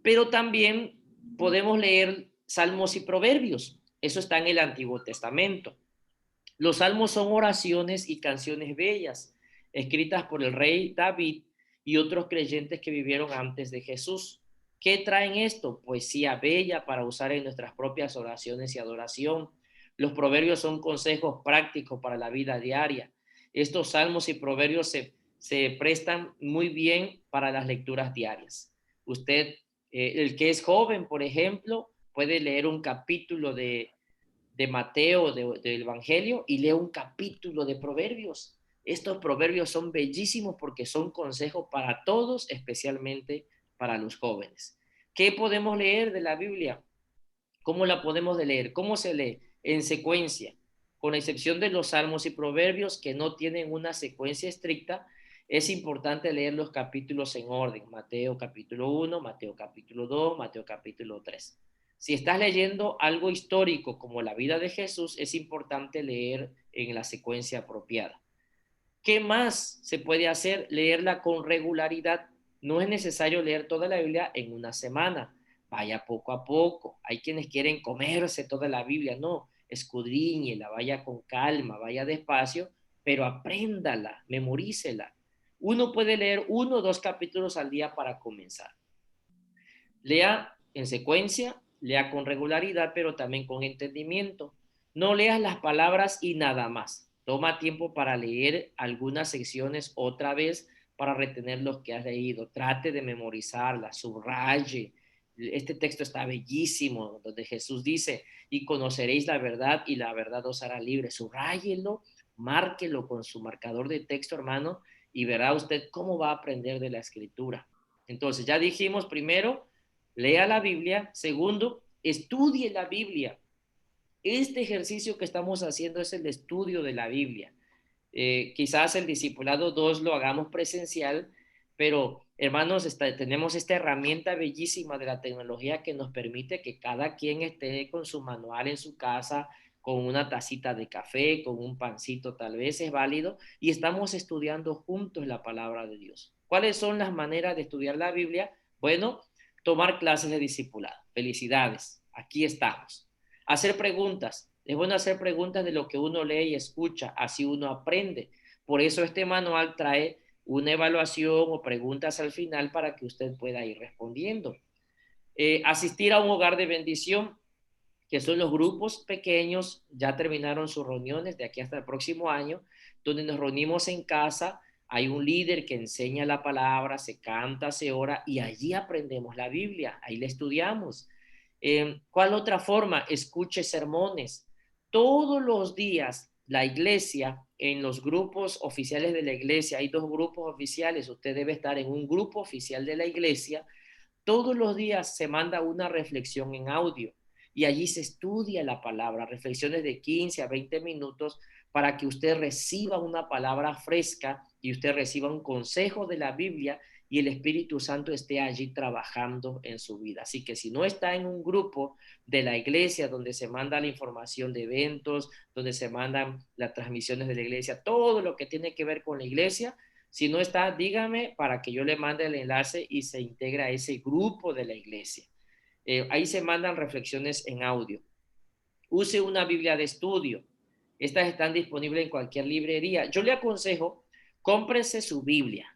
Pero también podemos leer salmos y proverbios. Eso está en el Antiguo Testamento. Los salmos son oraciones y canciones bellas, escritas por el rey David y otros creyentes que vivieron antes de Jesús. ¿Qué traen esto? Poesía bella para usar en nuestras propias oraciones y adoración. Los proverbios son consejos prácticos para la vida diaria. Estos salmos y proverbios se prestan muy bien para las lecturas diarias. Usted, el que es joven, por ejemplo, puede leer un capítulo de Mateo, del Evangelio, y lee un capítulo de Proverbios. Estos proverbios son bellísimos porque son consejos para todos, especialmente para los jóvenes. ¿Qué podemos leer de la Biblia? ¿Cómo la podemos leer? ¿Cómo se lee? En secuencia, con excepción de los salmos y proverbios que no tienen una secuencia estricta. Es importante leer los capítulos en orden. Mateo capítulo 1, Mateo capítulo 2, Mateo capítulo 3. Si estás leyendo algo histórico como la vida de Jesús, es importante leer en la secuencia apropiada. ¿Qué más se puede hacer? Leerla con regularidad. No es necesario leer toda la Biblia en una semana. Vaya poco a poco. Hay quienes quieren comerse toda la Biblia. No, escudriñela, vaya con calma, vaya despacio, pero apréndala, memorícela. Uno puede leer 1 o 2 capítulos al día para comenzar. Lea en secuencia, lea con regularidad, pero también con entendimiento. No leas las palabras y nada más. Toma tiempo para leer algunas secciones otra vez para retener lo que has leído. Trate de memorizarlas, subraye. Este texto está bellísimo, donde Jesús dice, y conoceréis la verdad y la verdad os hará libre. Subráyelo, márquelo con su marcador de texto, hermano, y verá usted cómo va a aprender de la escritura. Entonces, ya dijimos primero, lea la Biblia. Segundo, estudie la Biblia. Este ejercicio que estamos haciendo es el estudio de la Biblia. Quizás el discipulado 2 lo hagamos presencial, pero hermanos, tenemos esta herramienta bellísima de la tecnología que nos permite que cada quien esté con su manual en su casa, con una tacita de café, con un pancito, tal vez es válido, y estamos estudiando juntos la palabra de Dios. ¿Cuáles son las maneras de estudiar la Biblia? Bueno, tomar clases de discipulado. Felicidades, aquí estamos. Hacer preguntas. Es bueno hacer preguntas de lo que uno lee y escucha, así uno aprende. Por eso este manual trae una evaluación o preguntas al final para que usted pueda ir respondiendo. Asistir a un hogar de bendición, que son los grupos pequeños, ya terminaron sus reuniones de aquí hasta el próximo año, donde nos reunimos en casa, hay un líder que enseña la palabra, se canta, se ora, y allí aprendemos la Biblia, ahí la estudiamos. ¿Cuál otra forma? Escuche sermones. Todos los días la iglesia, en los grupos oficiales de la iglesia, hay 2 grupos oficiales, usted debe estar en un grupo oficial de la iglesia. Todos los días se manda una reflexión en audio y allí se estudia la palabra, reflexiones de 15 a 20 minutos para que usted reciba una palabra fresca y usted reciba un consejo de la Biblia y el Espíritu Santo esté allí trabajando en su vida. Así que si no está en un grupo de la iglesia donde se manda la información de eventos, donde se mandan las transmisiones de la iglesia, todo lo que tiene que ver con la iglesia, si no está, dígame para que yo le mande el enlace y se integra a ese grupo de la iglesia. Ahí se mandan reflexiones en audio. Use una Biblia de estudio. Estas están disponibles en cualquier librería. Yo le aconsejo, cómprese su Biblia.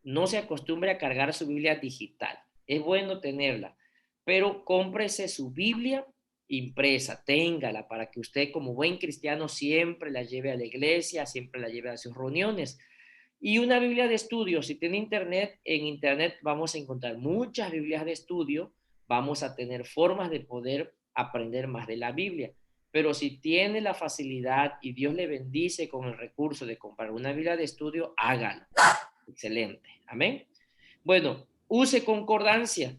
No se acostumbre a cargar su Biblia digital. Es bueno tenerla, pero cómprese su Biblia impresa, téngala para que usted como buen cristiano siempre la lleve a la iglesia, siempre la lleve a sus reuniones. Y una Biblia de estudio, si tiene internet, en internet vamos a encontrar muchas Biblias de estudio, vamos a tener formas de poder aprender más de la Biblia. Pero si tiene la facilidad y Dios le bendice con el recurso de comprar una Biblia de estudio, hágalo. Excelente. Amén. Bueno, use concordancia.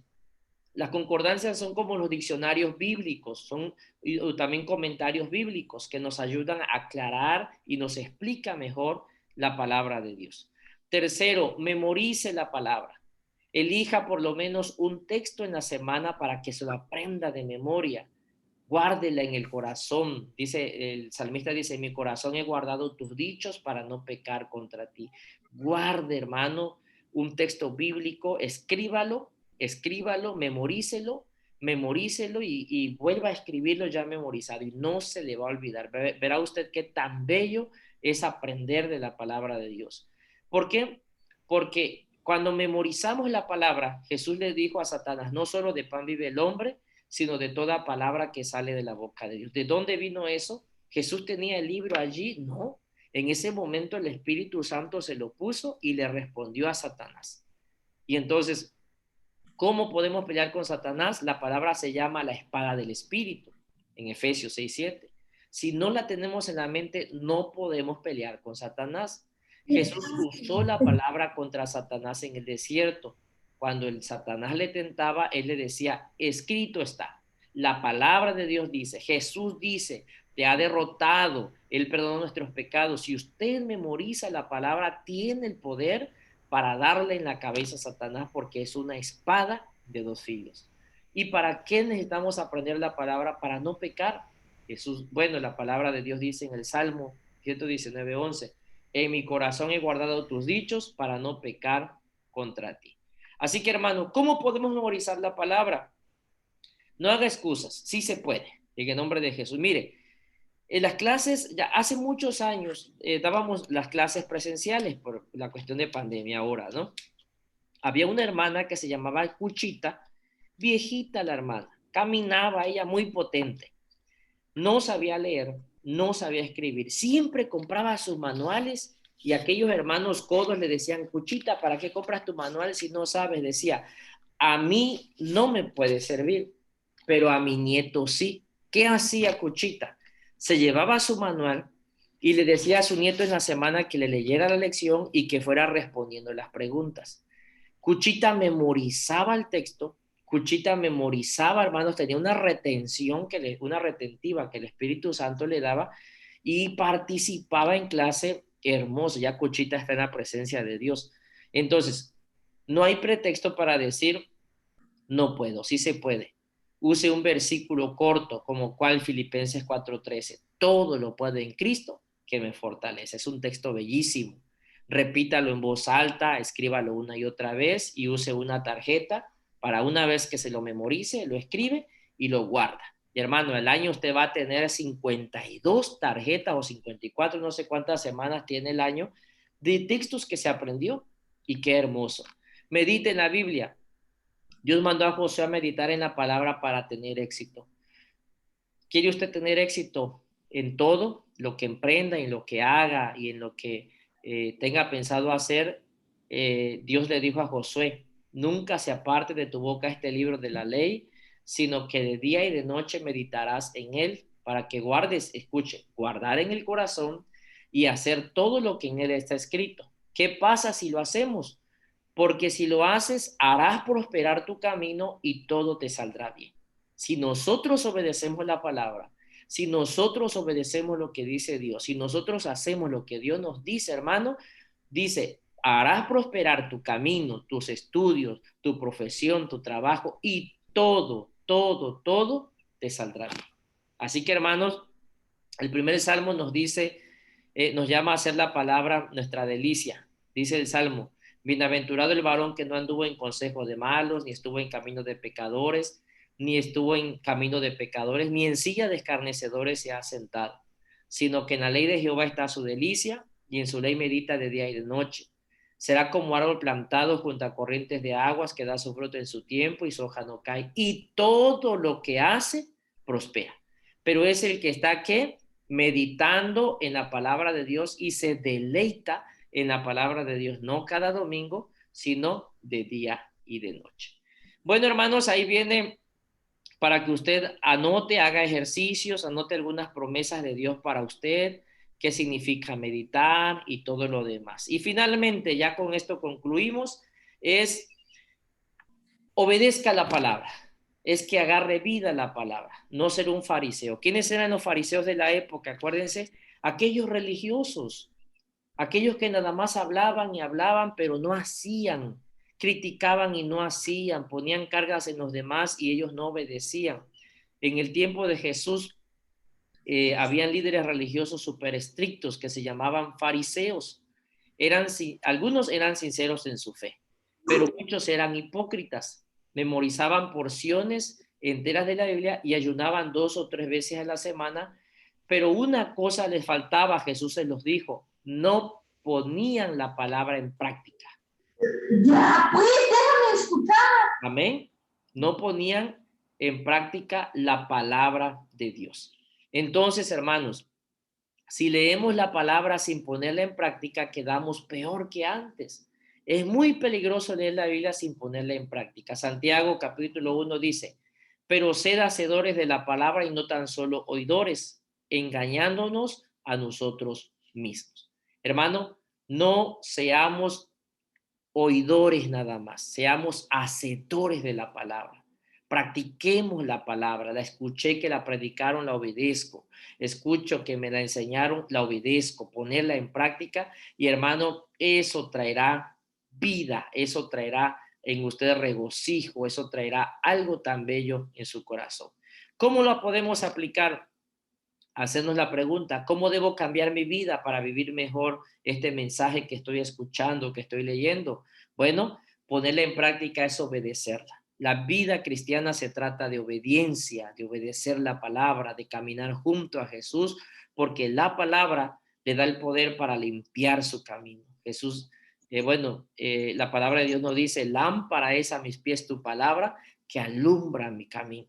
Las concordancias son como los diccionarios bíblicos, son también comentarios bíblicos que nos ayudan a aclarar y nos explica mejor la palabra de Dios. Tercero, memorice la palabra. Elija por lo menos un texto en la semana para que se lo aprenda de memoria. Guárdela en el corazón. Dice, el salmista dice, en mi corazón he guardado tus dichos para no pecar contra ti. Guarde, hermano, un texto bíblico, escríbalo, memorícelo y vuelva a escribirlo ya memorizado y no se le va a olvidar. Verá usted qué tan bello es aprender de la palabra de Dios. ¿Por qué? Porque cuando memorizamos la palabra, Jesús le dijo a Satanás, no solo de pan vive el hombre, sino de toda palabra que sale de la boca de Dios. ¿De dónde vino eso? ¿Jesús tenía el libro allí? No. En ese momento el Espíritu Santo se lo puso y le respondió a Satanás. Y entonces, ¿cómo podemos pelear con Satanás? La palabra se llama la espada del Espíritu, en Efesios 6:7. Si no la tenemos en la mente, no podemos pelear con Satanás. Jesús usó la palabra contra Satanás en el desierto. Cuando el Satanás le tentaba, él le decía, escrito está. La palabra de Dios dice, Jesús dice, te ha derrotado, él perdonó nuestros pecados. Si usted memoriza la palabra, tiene el poder para darle en la cabeza a Satanás porque es una espada de dos filos. ¿Y para qué necesitamos aprender la palabra? Para no pecar. Jesús, bueno, la palabra de Dios dice en el Salmo 119:11, en mi corazón he guardado tus dichos para no pecar contra ti. Así que, hermano, ¿cómo podemos memorizar la palabra? No haga excusas, sí se puede, en el nombre de Jesús. Mire, en las clases, ya hace muchos años, dábamos las clases presenciales por la cuestión de pandemia ahora, ¿no? Había una hermana que se llamaba Cuchita, viejita la hermana, caminaba ella muy potente, no sabía leer, no sabía escribir, siempre compraba sus manuales y aquellos hermanos codos le decían, Cuchita, ¿para qué compras tu manual si no sabes? Decía, a mí no me puede servir, pero a mi nieto sí. ¿Qué hacía Cuchita? Se llevaba su manual y le decía a su nieto en la semana que le leyera la lección y que fuera respondiendo las preguntas. Cuchita memorizaba el texto, Cuchita memorizaba, hermanos, tenía una retención, una retentiva que el Espíritu Santo le daba y participaba en clase hermosa. Ya Cuchita está en la presencia de Dios. Entonces, no hay pretexto para decir, no puedo, sí se puede. Use un versículo corto, como cual Filipenses 4:13. Todo lo puedo en Cristo que me fortalece. Es un texto bellísimo. Repítalo en voz alta, escríbalo una y otra vez y use una tarjeta para una vez que se lo memorice, lo escribe y lo guarda. Y hermano, el año usted va a tener 52 tarjetas o 54, no sé cuántas semanas tiene el año, de textos que se aprendió. Y qué hermoso. Medite en la Biblia. Dios mandó a José a meditar en la palabra para tener éxito. ¿Quiere usted tener éxito en todo lo que emprenda, en lo que haga y en lo que tenga pensado hacer? Dios le dijo a Josué, nunca se aparte de tu boca este libro de la ley, sino que de día y de noche meditarás en él para que guardes, escuche, guardar en el corazón y hacer todo lo que en él está escrito. ¿Qué pasa si lo hacemos? Porque si lo haces, harás prosperar tu camino y todo te saldrá bien. Si nosotros obedecemos la palabra, si nosotros obedecemos lo que dice Dios, si nosotros hacemos lo que Dios nos dice, hermano, dice, harás prosperar tu camino, tus estudios, tu profesión, tu trabajo y todo te saldrá bien. Así que, hermanos, el primer salmo nos dice, nos llama a hacer la palabra nuestra delicia. Dice el salmo, bienaventurado el varón que no anduvo en consejo de malos, ni estuvo en camino de pecadores, ni estuvo en camino de pecadores, ni en silla de escarnecedores se ha sentado, sino que en la ley de Jehová está su delicia, y en su ley medita de día y de noche. Será como árbol plantado junto a corrientes de aguas que da su fruto en su tiempo y su hoja no cae, y todo lo que hace prospera. Pero es el que está, ¿qué? Meditando en la palabra de Dios y se deleita en la palabra de Dios, no cada domingo, sino de día y de noche. Bueno, hermanos, ahí viene para que usted anote, haga ejercicios, anote algunas promesas de Dios para usted, qué significa meditar y todo lo demás. Y finalmente, ya con esto concluimos, es obedezca la palabra, es que agarre vida la palabra, no ser un fariseo. ¿Quiénes eran los fariseos de la época? Acuérdense, aquellos religiosos, aquellos que nada más hablaban y hablaban, pero no hacían, criticaban y no hacían, ponían cargas en los demás y ellos no obedecían. En el tiempo de Jesús, habían líderes religiosos súper estrictos que se llamaban fariseos. Algunos eran sinceros en su fe, pero muchos eran hipócritas. Memorizaban porciones enteras de la Biblia y ayunaban 2 o 3 veces a la semana, pero una cosa les faltaba, Jesús se los dijo, no ponían la palabra en práctica. Ya, pues, déjame escuchar. Amén. No ponían en práctica la palabra de Dios. Entonces, hermanos, si leemos la palabra sin ponerla en práctica, quedamos peor que antes. Es muy peligroso leer la Biblia sin ponerla en práctica. Santiago capítulo 1 dice, pero sed hacedores de la palabra y no tan solo oidores, engañándonos a nosotros mismos. Hermano, no seamos oidores nada más, seamos hacedores de la palabra. Practiquemos la palabra, la escuché que la predicaron, la obedezco, escucho que me la enseñaron, la obedezco, ponerla en práctica y hermano, eso traerá vida, eso traerá en usted regocijo, eso traerá algo tan bello en su corazón. ¿Cómo lo podemos aplicar? Hacernos la pregunta, ¿cómo debo cambiar mi vida para vivir mejor este mensaje que estoy escuchando, que estoy leyendo? Bueno, ponerla en práctica es obedecerla. La vida cristiana se trata de obediencia, de obedecer la palabra, de caminar junto a Jesús, porque la palabra le da el poder para limpiar su camino. Jesús, la palabra de Dios nos dice, lámpara es a mis pies tu palabra que alumbra mi camino.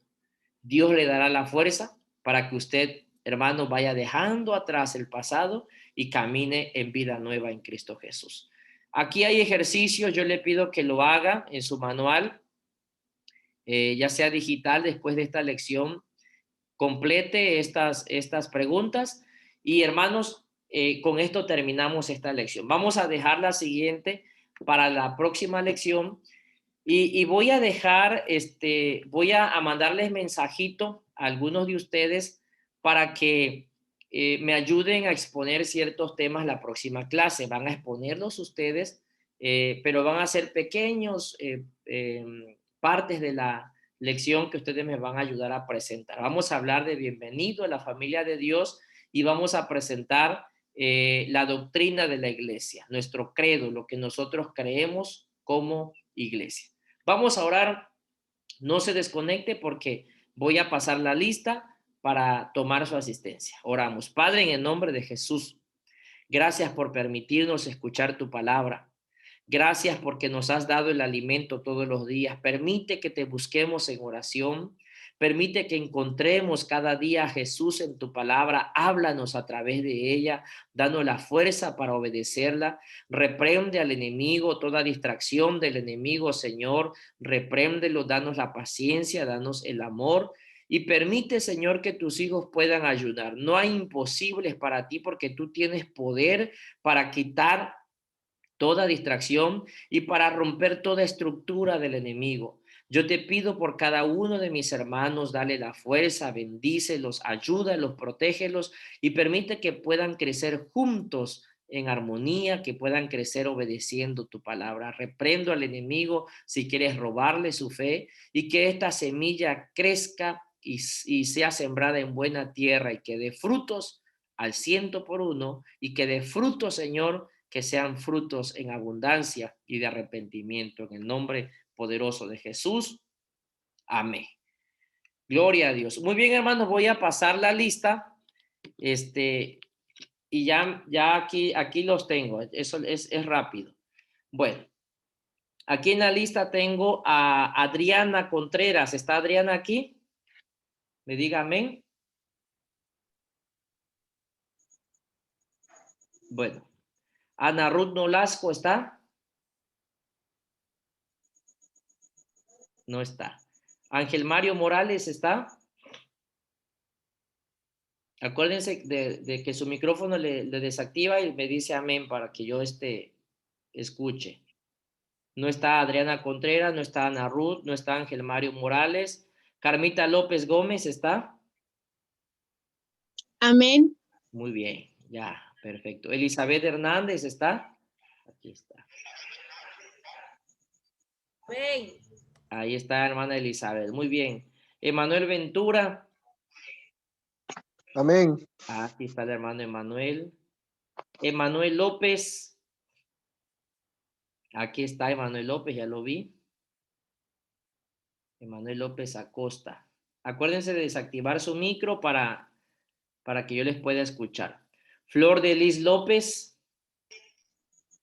Dios le dará la fuerza para que usted, hermano, vaya dejando atrás el pasado y camine en vida nueva en Cristo Jesús. Aquí hay ejercicios, yo le pido que lo haga en su manual, ya sea digital, después de esta lección, complete estas preguntas y hermanos, con esto terminamos esta lección. Vamos a dejar la siguiente para la próxima lección. Y voy a dejar, voy a mandarles mensajito a algunos de ustedes para que me ayuden a exponer ciertos temas la próxima clase. Van a exponerlos ustedes, pero van a ser pequeños partes de la lección que ustedes me van a ayudar a presentar. Vamos a hablar de bienvenido a la familia de Dios y vamos a presentar la doctrina de la iglesia, nuestro credo, lo que nosotros creemos como iglesia. Vamos a orar, no se desconecte porque voy a pasar la lista para tomar su asistencia. Oramos. Padre, en el nombre de Jesús, gracias por permitirnos escuchar tu palabra. Gracias porque nos has dado el alimento todos los días. Permite que te busquemos en oración. Permite que encontremos cada día a Jesús en tu palabra. Háblanos a través de ella. Danos la fuerza para obedecerla. Reprende al enemigo, toda distracción del enemigo, Señor. Repréndelo, danos la paciencia, danos el amor. Y permite, Señor, que tus hijos puedan ayudar. No hay imposibles para ti porque tú tienes poder para quitar toda distracción y para romper toda estructura del enemigo. Yo te pido por cada uno de mis hermanos, dale la fuerza, bendícelos, ayúdalos, protégelos y permite que puedan crecer juntos en armonía, que puedan crecer obedeciendo tu palabra. Reprendo al enemigo si quieres robarle su fe y que esta semilla crezca y sea sembrada en buena tierra y que dé frutos al 100 por 1 y que dé frutos, Señor, que sean frutos en abundancia y de arrepentimiento. En el nombre poderoso de Jesús. Amén. Gloria a Dios. Muy bien, hermanos, voy a pasar la lista. Y ya aquí los tengo. Eso es rápido. Bueno, aquí en la lista tengo a Adriana Contreras. ¿Está Adriana aquí? Me diga amén. Bueno. Ana Ruth Nolasco, ¿está? No está. Ángel Mario Morales, ¿está? Acuérdense de que su micrófono le desactiva y me dice amén para que yo escuche. No está Adriana Contreras, no está Ana Ruth, no está Ángel Mario Morales. Carmita López Gómez, ¿está? Amén. Muy bien, ya, perfecto. Elizabeth Hernández, ¿está? Aquí está. Amén. Ahí está, hermana Elizabeth. Muy bien. Emanuel Ventura. Amén. Aquí está el hermano Emanuel. Emanuel López. Aquí está Emanuel López, ya lo vi. Emanuel López Acosta. Acuérdense de desactivar su micro para que yo les pueda escuchar. Flor de Liz López.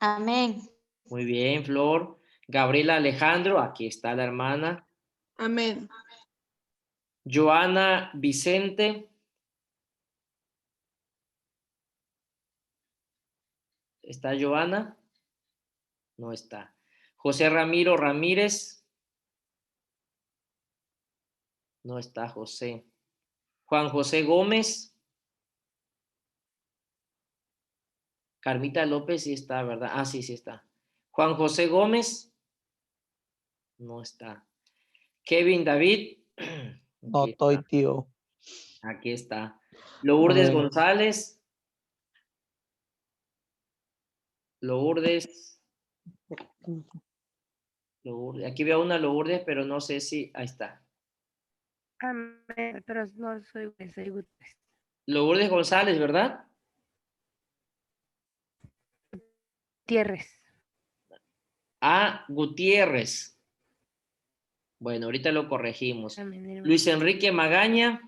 Amén. Muy bien, Flor. Gabriela Alejandro, aquí está la hermana. Amén. Joana Vicente. ¿Está Joana? No está. José Ramiro Ramírez. No está José. Juan José Gómez. Carmita López sí está, ¿verdad? Ah, sí, sí está. Juan José Gómez. No está. Kevin David. No Aquí estoy, está. tío. Aquí está. Lourdes Amén. González. Lourdes. Lourdes. Aquí veo una Lourdes, pero no sé si. Ahí está. Amén. Pero no soy Gutiérrez. Lourdes González, ¿verdad? Gutiérrez. A. Gutiérrez. Bueno, ahorita lo corregimos. Amén, hermano. Luis Enrique Magaña.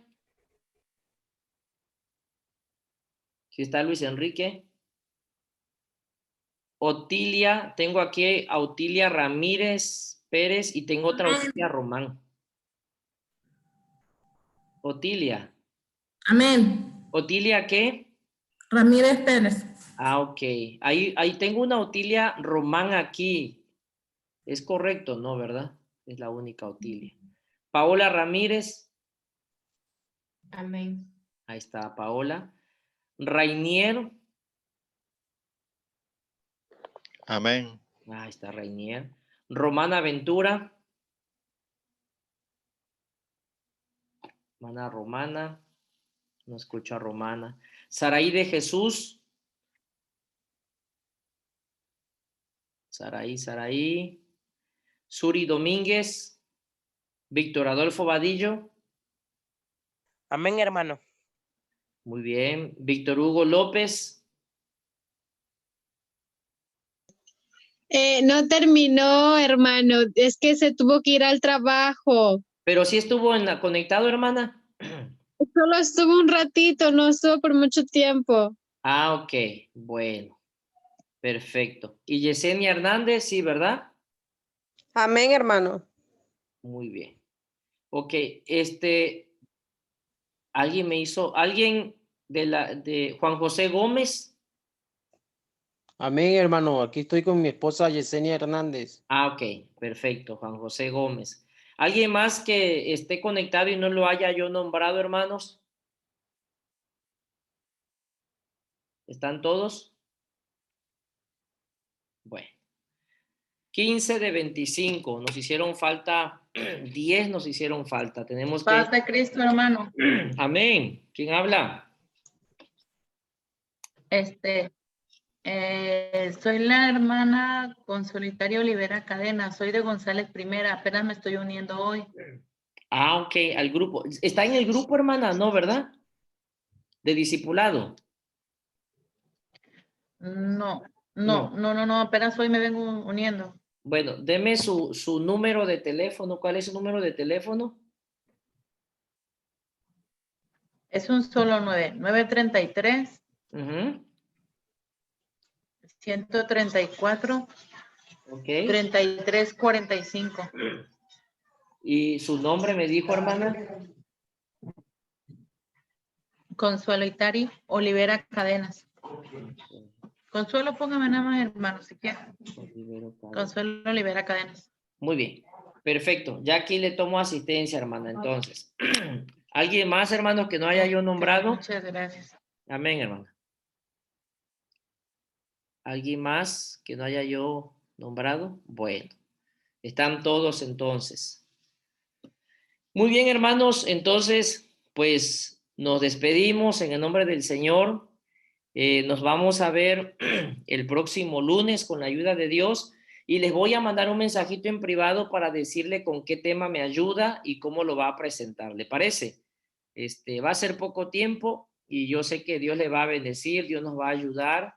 ¿Sí está Luis Enrique? Otilia, tengo aquí a Otilia Ramírez Pérez y tengo otra Otilia Román. Otilia. Amén. ¿Otilia qué? Ramírez Pérez. Ah, ok. Ahí tengo una Otilia Román aquí. Es correcto, ¿no? ¿Verdad? Es la única Otilia. Paola Ramírez. Amén. Ahí está Paola. Rainier. Amén. Ahí está Rainier. Romana Ventura. Hermana Romana. No escucho a Romana. Saraí de Jesús. Saraí. Suri Domínguez. Víctor Adolfo Vadillo. Amén, hermano. Muy bien. Víctor Hugo López. No terminó, hermano. Es que se tuvo que ir al trabajo. Pero sí estuvo conectado, hermana. Solo estuvo un ratito, no estuvo por mucho tiempo. Ah, ok. Bueno. Perfecto. Y Yesenia Hernández, sí, ¿verdad? Amén, hermano. Muy bien. Ok, alguien de Juan José Gómez. Amén, hermano. Aquí estoy con mi esposa Yesenia Hernández. Ah, ok, perfecto, Juan José Gómez. ¿Alguien más que esté conectado y no lo haya yo nombrado, hermanos? ¿Están todos? Bueno. 15 de 25, nos hicieron falta 10, nos hicieron falta. Tenemos que... Paz de Cristo, hermano. Amén. ¿Quién habla? Soy la hermana Consolitaria Olivera Cadena. Soy de González Primera. Apenas me estoy uniendo hoy. Ah, ok, al grupo. ¿Está en el grupo, hermana? No, ¿verdad? De discipulado. No. Apenas hoy me vengo uniendo. Bueno, deme su número de teléfono. ¿Cuál es su número de teléfono? Es un solo 933 Ujú. 134 Ok. 3345. ¿Y su nombre me dijo, hermana? Consolitario Olivera Cadenas. Consuelo, póngame nada más, hermano, si quiere. Olivero Cadenas. Consuelo Olivera Cadenas. Muy bien, perfecto. Ya aquí le tomo asistencia, hermana, entonces. ¿Alguien más, hermanos, que no haya yo nombrado? Muchas gracias. Amén, hermana. ¿Alguien más que no haya yo nombrado? Bueno, están todos entonces. Muy bien, hermanos, entonces, pues nos despedimos en el nombre del Señor. Nos vamos a ver el próximo lunes con la ayuda de Dios y les voy a mandar un mensajito en privado para decirle con qué tema me ayuda y cómo lo va a presentar. ¿Le parece? Va a ser poco tiempo y yo sé que Dios le va a bendecir, Dios nos va a ayudar.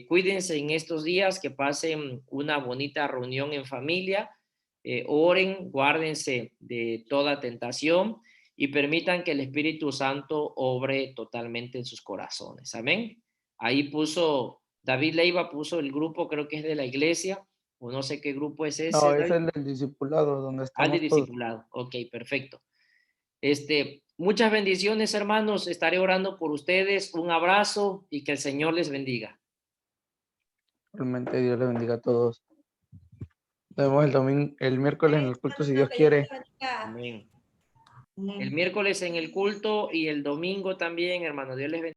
Cuídense en estos días, que pasen una bonita reunión en familia. Oren, guárdense de toda tentación y permitan que el Espíritu Santo obre totalmente en sus corazones. Amén. Ahí David Leiva puso el grupo, creo que es de la iglesia, o no sé qué grupo es ese. No, es el del discipulado, donde de estamos todos. discipulado. Ok, perfecto. Muchas bendiciones, hermanos. Estaré orando por ustedes. Un abrazo y que el Señor les bendiga. Realmente Dios le bendiga a todos. Nos vemos el miércoles en el culto, si Dios quiere. Amén. El miércoles en el culto y el domingo también, hermano. Dios les bendiga.